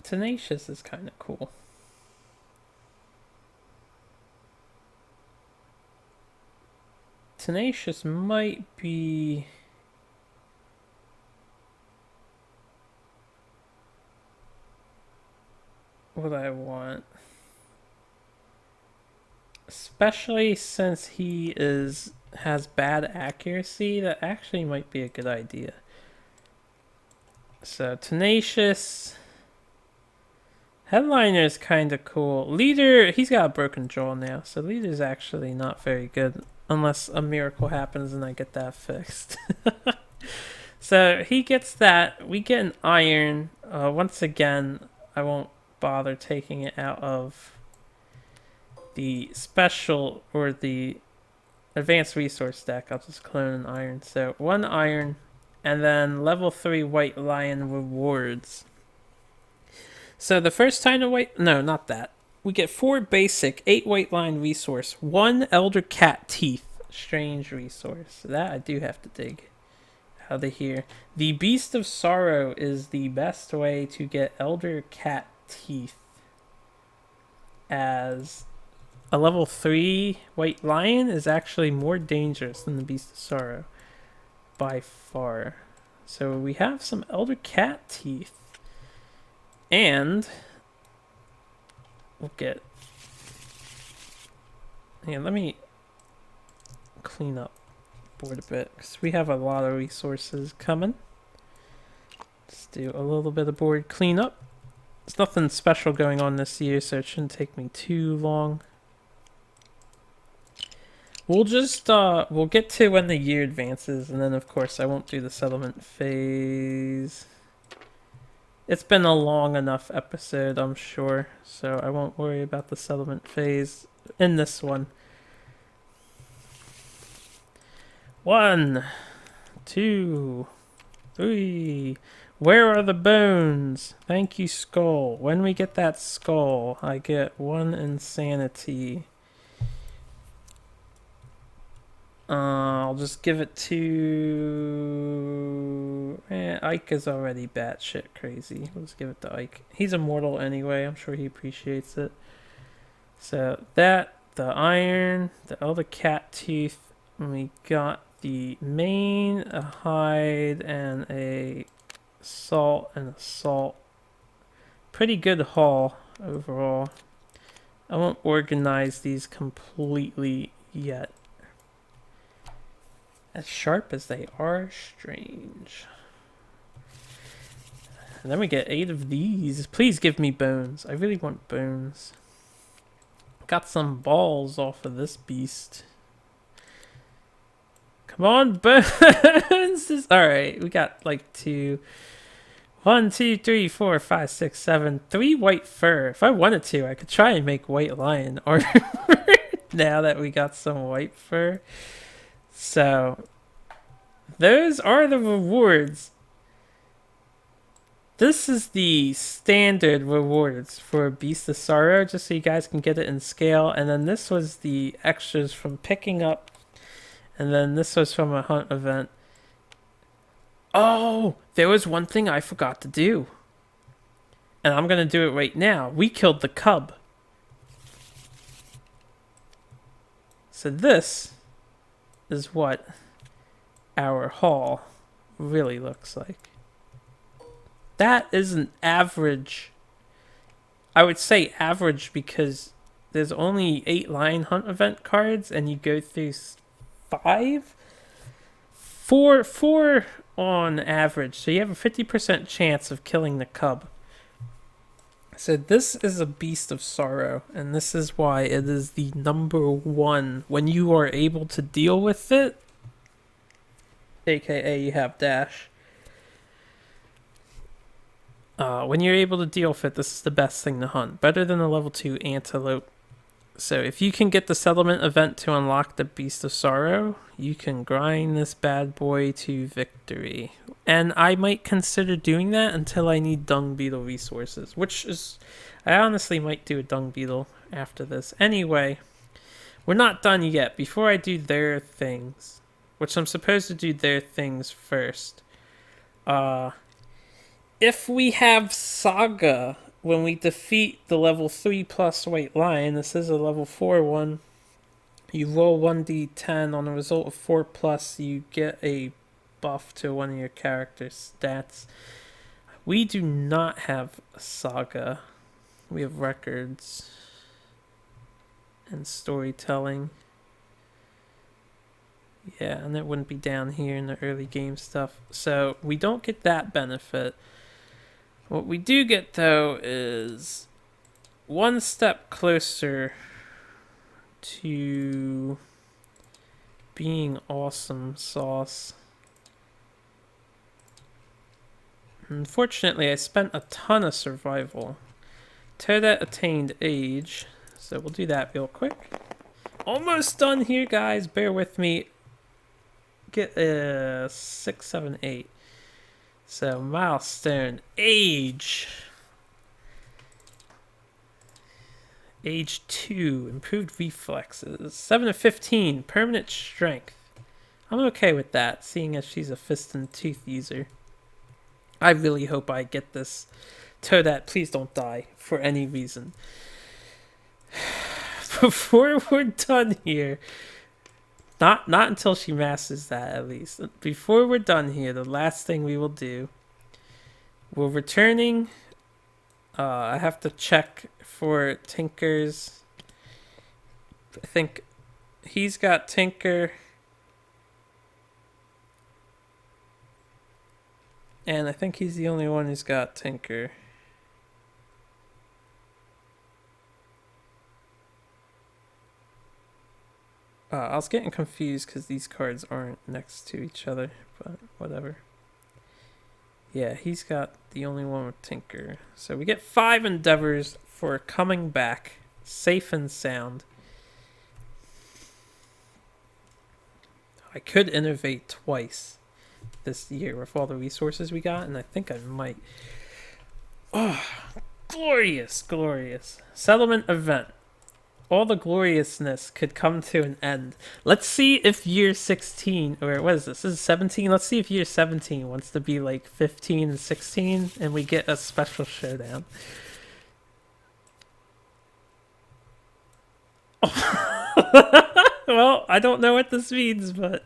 Tenacious is kind of cool. Tenacious might be... what I want. Especially since he has bad accuracy, that actually might be a good idea. So, Tenacious... Headliner is kind of cool. Leader, he's got a broken jaw now, so Leader's actually not very good. Unless a miracle happens and I get that fixed. So he gets that. We get an iron. Once again, I won't bother taking it out of the special or the advanced resource deck. I'll just clone an iron. So 1 iron, and then level 3 white lion rewards. So the first time to white... no, not that. We get 4 basic, 8 white line resource, 1 elder cat teeth, strange resource. That I do have to dig out of here. The Beast of Sorrow is the best way to get elder cat teeth as a level 3 white lion is actually more dangerous than the Beast of Sorrow by far. So we have some elder cat teeth. And we'll get... yeah, let me clean up board a bit, because we have a lot of resources coming. Let's do a little bit of board cleanup. There's nothing special going on this year, so it shouldn't take me too long. We'll just, we'll get to when the year advances, and then of course I won't do the settlement phase It's been a long enough episode, I'm sure, so I won't worry about the settlement phase in this one. 1, 2, 3. Where are the bones? Thank you, skull. When we get that skull, I get 1 insanity. I'll just give it to... Ike is already batshit crazy. We'll just give it to Ike. He's immortal anyway. I'm sure he appreciates it. So that, the iron, the other cat teeth, and we got the mane, a hide, and a salt and a salt. Pretty good haul overall. I won't organize these completely yet. As sharp as they are strange. And then we get 8 of these. Please give me bones. I really want bones. Got some balls off of this beast. Come on, bones! Alright, we got like 2. 1, 2, 3, 4, 5, 6, 7. 3 white fur. If I wanted to, I could try and make white lion armor now that we got some white fur. So, those are the rewards. This is the standard rewards for Beast of Sorrow, just so you guys can get it in scale. And then this was the extras from picking up. And then this was from a hunt event. Oh, there was one thing I forgot to do. And I'm going to do it right now. We killed the cub. So this is what our haul really looks like. That is an average. I would say average because there's only 8 lion hunt event cards and you go through 5? 4 on average. So you have a 50% chance of killing the cub. So this is a Beast of Sorrow, and this is why it is the number 1 when you are able to deal with it, aka you have dash. When you're able to deal with it, this is the best thing to hunt. Better than a level 2 antelope. So if you can get the settlement event to unlock the Beast of Sorrow, you can grind this bad boy to victory. And I might consider doing that until I need dung beetle resources, which is... I honestly might do a dung beetle after this. Anyway, we're not done yet. Before I do their things, which I'm supposed to do their things first, if we have Saga when we defeat the level 3 plus white lion, this is a level 4 one, you roll 1d10. On a result of 4 plus, you get a buff to one of your character's stats. We do not have Saga. We have records and storytelling. Yeah, and it wouldn't be down here in the early game stuff. So we don't get that benefit. What we do get, though, is one step closer to being awesome sauce. Unfortunately, I spent a ton of survival. Toadette attained age, so we'll do that real quick. Almost done here, guys. Bear with me. Get 6, 7, 8. So, milestone. Age. Age 2. Improved reflexes. 7 of 15. Permanent strength. I'm okay with that, seeing as she's a fist and tooth user. I really hope I get this. Toadette, please don't die for any reason. Before we're done here... Not until she masters that, at least. Before we're done here, the last thing we will do, we're returning. I have to check for Tinker's. I think he's got Tinker. And I think he's the only one who's got Tinker. I was getting confused because these cards aren't next to each other, but whatever. Yeah, he's got the only one with Tinker. So we get 5 endeavors for coming back safe and sound. I could innovate twice this year with all the resources we got, and I think I might. Oh, glorious, glorious. Settlement event. All the gloriousness could come to an end. Let's see if year 16, or what is this? This is 17? Let's see if year 17 wants to be like 15 and 16, and we get a special showdown. Well, I don't know what this means, but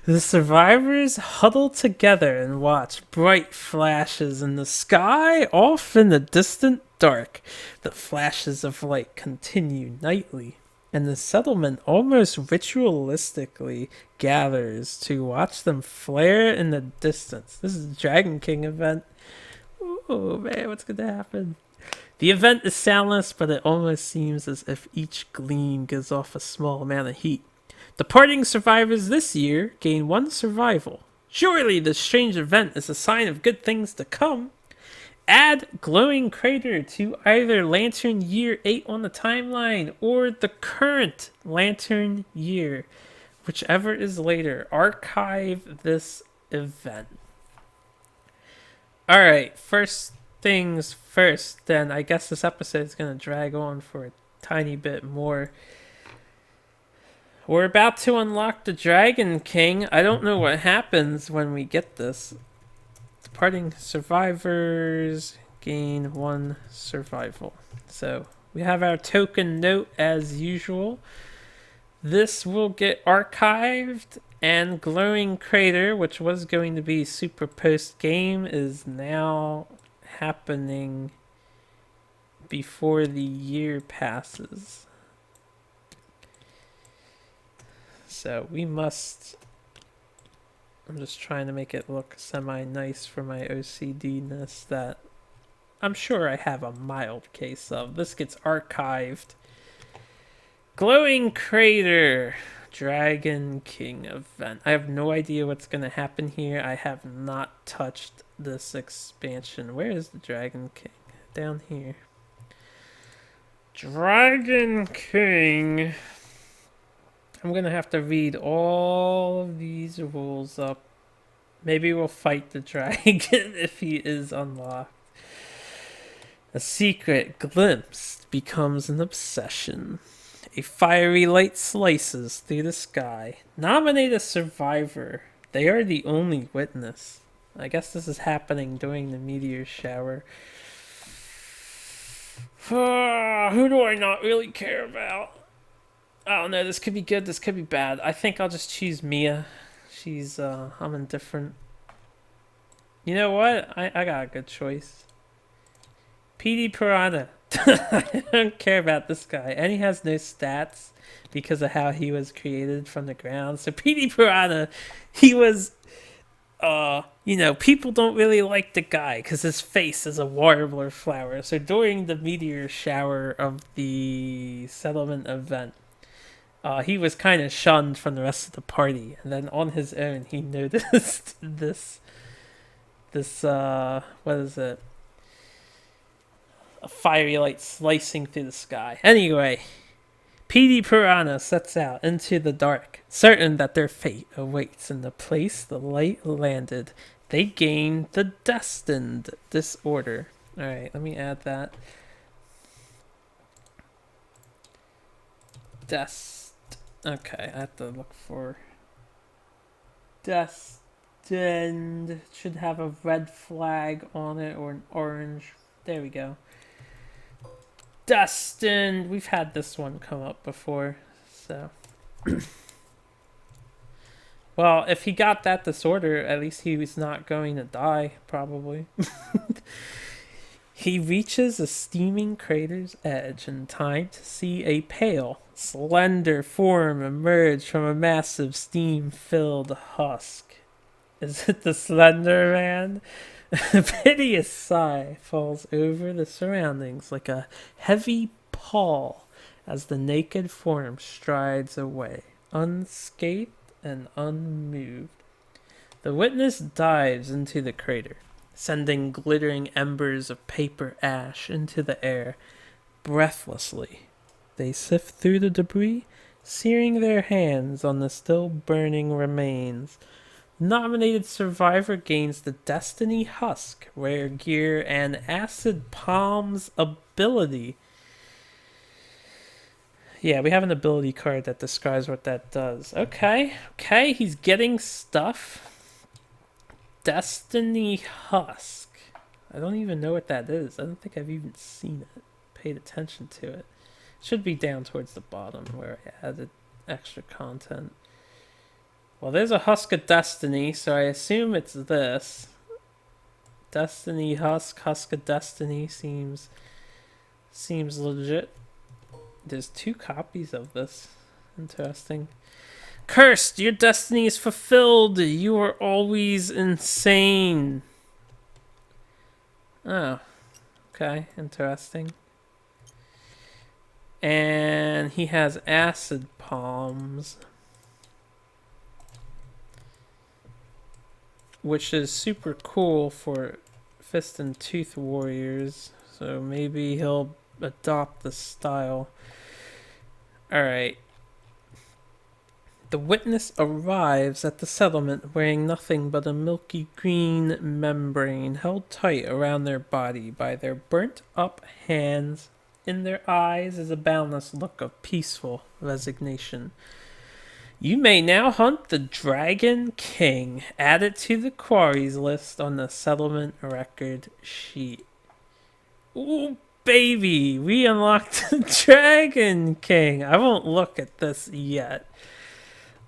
the survivors huddle together and watch bright flashes in the sky off in the distant dark. The flashes of light continue nightly, and the settlement almost ritualistically gathers to watch them flare in the distance. This is a Dragon King event. Oh man, what's going to happen? The event is soundless, but it almost seems as if each gleam gives off a small amount of heat. Departing survivors this year gain 1 survival. Surely this strange event is a sign of good things to come. Add glowing crater to either lantern year 8 on the timeline or the current lantern year, whichever is later. Archive this event. Alright, first things first, then I guess this episode is going to drag on for a tiny bit more. We're about to unlock the Dragon King. I don't know what happens when we get this. Departing survivors gain 1 survival. So we have our token note as usual. This will get archived, and glowing crater, which was going to be super post game, is now happening before the year passes. So we must. I'm just trying to make it look semi-nice for my OCD-ness that I'm sure I have a mild case of. This gets archived. Glowing Crater. Dragon King event. I have no idea what's going to happen here. I have not touched this expansion. Where is the Dragon King? Down here. Dragon King. I'm going to have to read all of these rules up. Maybe we'll fight the dragon if he is unlocked. A secret glimpse becomes an obsession. A fiery light slices through the sky. Nominate a survivor. They are the only witness. I guess this is happening during the meteor shower. Who do I not really care about? I don't know, this could be good, this could be bad. I think I'll just choose Mia. She's, I'm indifferent. You know what? I got a good choice. PD Piranha. I don't care about this guy. And he has no stats because of how he was created from the ground. So PD Piranha, he was, people don't really like the guy because his face is a warbler flower. So during the meteor shower of the settlement event, he was kind of shunned from the rest of the party, and then on his own he noticed this what is it? A fiery light slicing through the sky. Anyway, PD Piranha sets out into the dark, certain that their fate awaits in the place the light landed. They gain the destined disorder. Alright, let me add that. Okay, I have to look for destined. Should have a red flag on it or an orange. There we go. Destined. We've had this one come up before, so. Well, if he got that disorder, at least he was not going to die, probably. He reaches a steaming crater's edge in time to see a pale, slender form emerge from a massive steam-filled husk. Is it the Slender Man? A piteous sigh falls over the surroundings like a heavy pall as the naked form strides away, unscathed and unmoved. The witness dives into the crater. sending glittering embers of paper ash into the air. Breathlessly, they sift through the debris, searing their hands on the still burning remains. Nominated survivor gains the Destiny Husk, rare gear, and Acid Palm's ability. Yeah, we have an ability card that describes what that does. Okay, he's getting stuff. Destiny Husk. I don't even know what that is. I don't think I've even seen it, paid attention to it. Should be down towards the bottom where I added extra content. Well, there's a Husk of Destiny, so I assume it's this. Destiny Husk, Husk of Destiny seems legit. There's 2 copies of this. Interesting. Cursed, your destiny is fulfilled. You are always insane. Oh, okay, interesting. And he has acid palms, which is super cool for Fist and Tooth Warriors. So maybe he'll adopt the style. Alright. The witness arrives at the settlement wearing nothing but a milky green membrane held tight around their body by their burnt up hands. In their eyes is a boundless look of peaceful resignation. You may now hunt the Dragon King. Add it to the quarries list on the settlement record sheet. Ooh, baby, we unlocked the Dragon King. I won't look at this yet.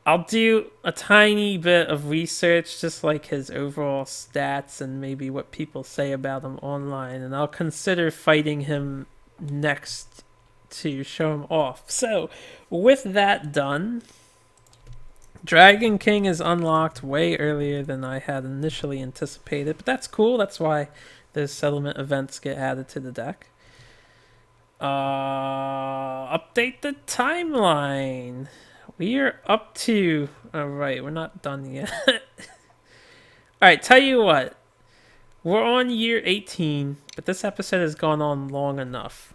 I'll do a tiny bit of research, just like his overall stats and maybe what people say about him online, and I'll consider fighting him next to show him off. So, with that done, Dragon King is unlocked way earlier than I had initially anticipated, but that's cool. That's why those settlement events get added to the deck. Update the timeline. We are up to... Alright, we're not done yet. Alright, tell you what. We're on year 18, but this episode has gone on long enough.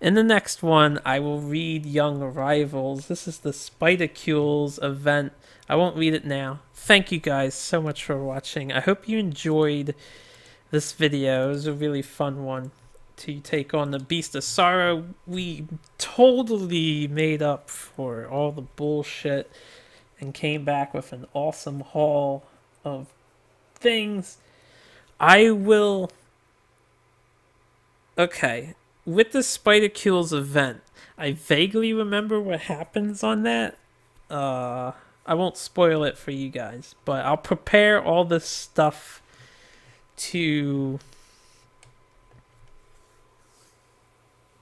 In the next one, I will read Young Arrivals. This is the Spidacules event. I won't read it now. Thank you guys so much for watching. I hope you enjoyed this video. It was a really fun one to take on the Beast of Sorrow. We totally made up for all the bullshit and came back with an awesome haul of things. I will... Okay, with the Spidacules event, I vaguely remember what happens on that. I won't spoil it for you guys, but I'll prepare all this stuff to...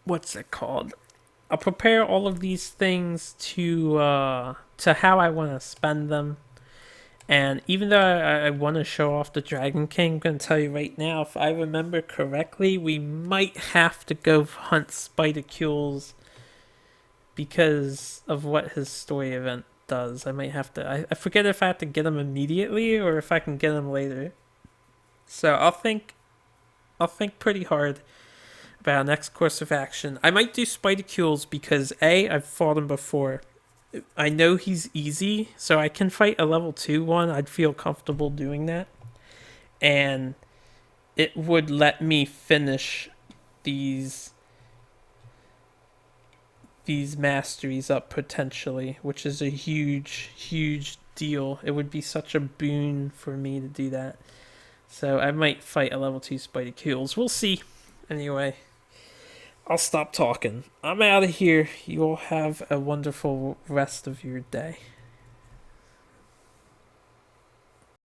What's it called? I'll prepare all of these things to how I want to spend them. And even though I want to show off the Dragon King, I'm going to tell you right now, if I remember correctly, we might have to go hunt Spidacules because of what his story event does. I might have to... I forget if I have to get him immediately or if I can get him later. So I'll think pretty hard about our next course of action. I might do Spidacules because A, I've fought him before. I know he's easy, so I can fight a level 2 one. I'd feel comfortable doing that. And it would let me finish these masteries up potentially, which is a huge, huge deal. It would be such a boon for me to do that. So I might fight a level 2 Spidacules. We'll see. Anyway, I'll stop talking. I'm out of here. You all have a wonderful rest of your day.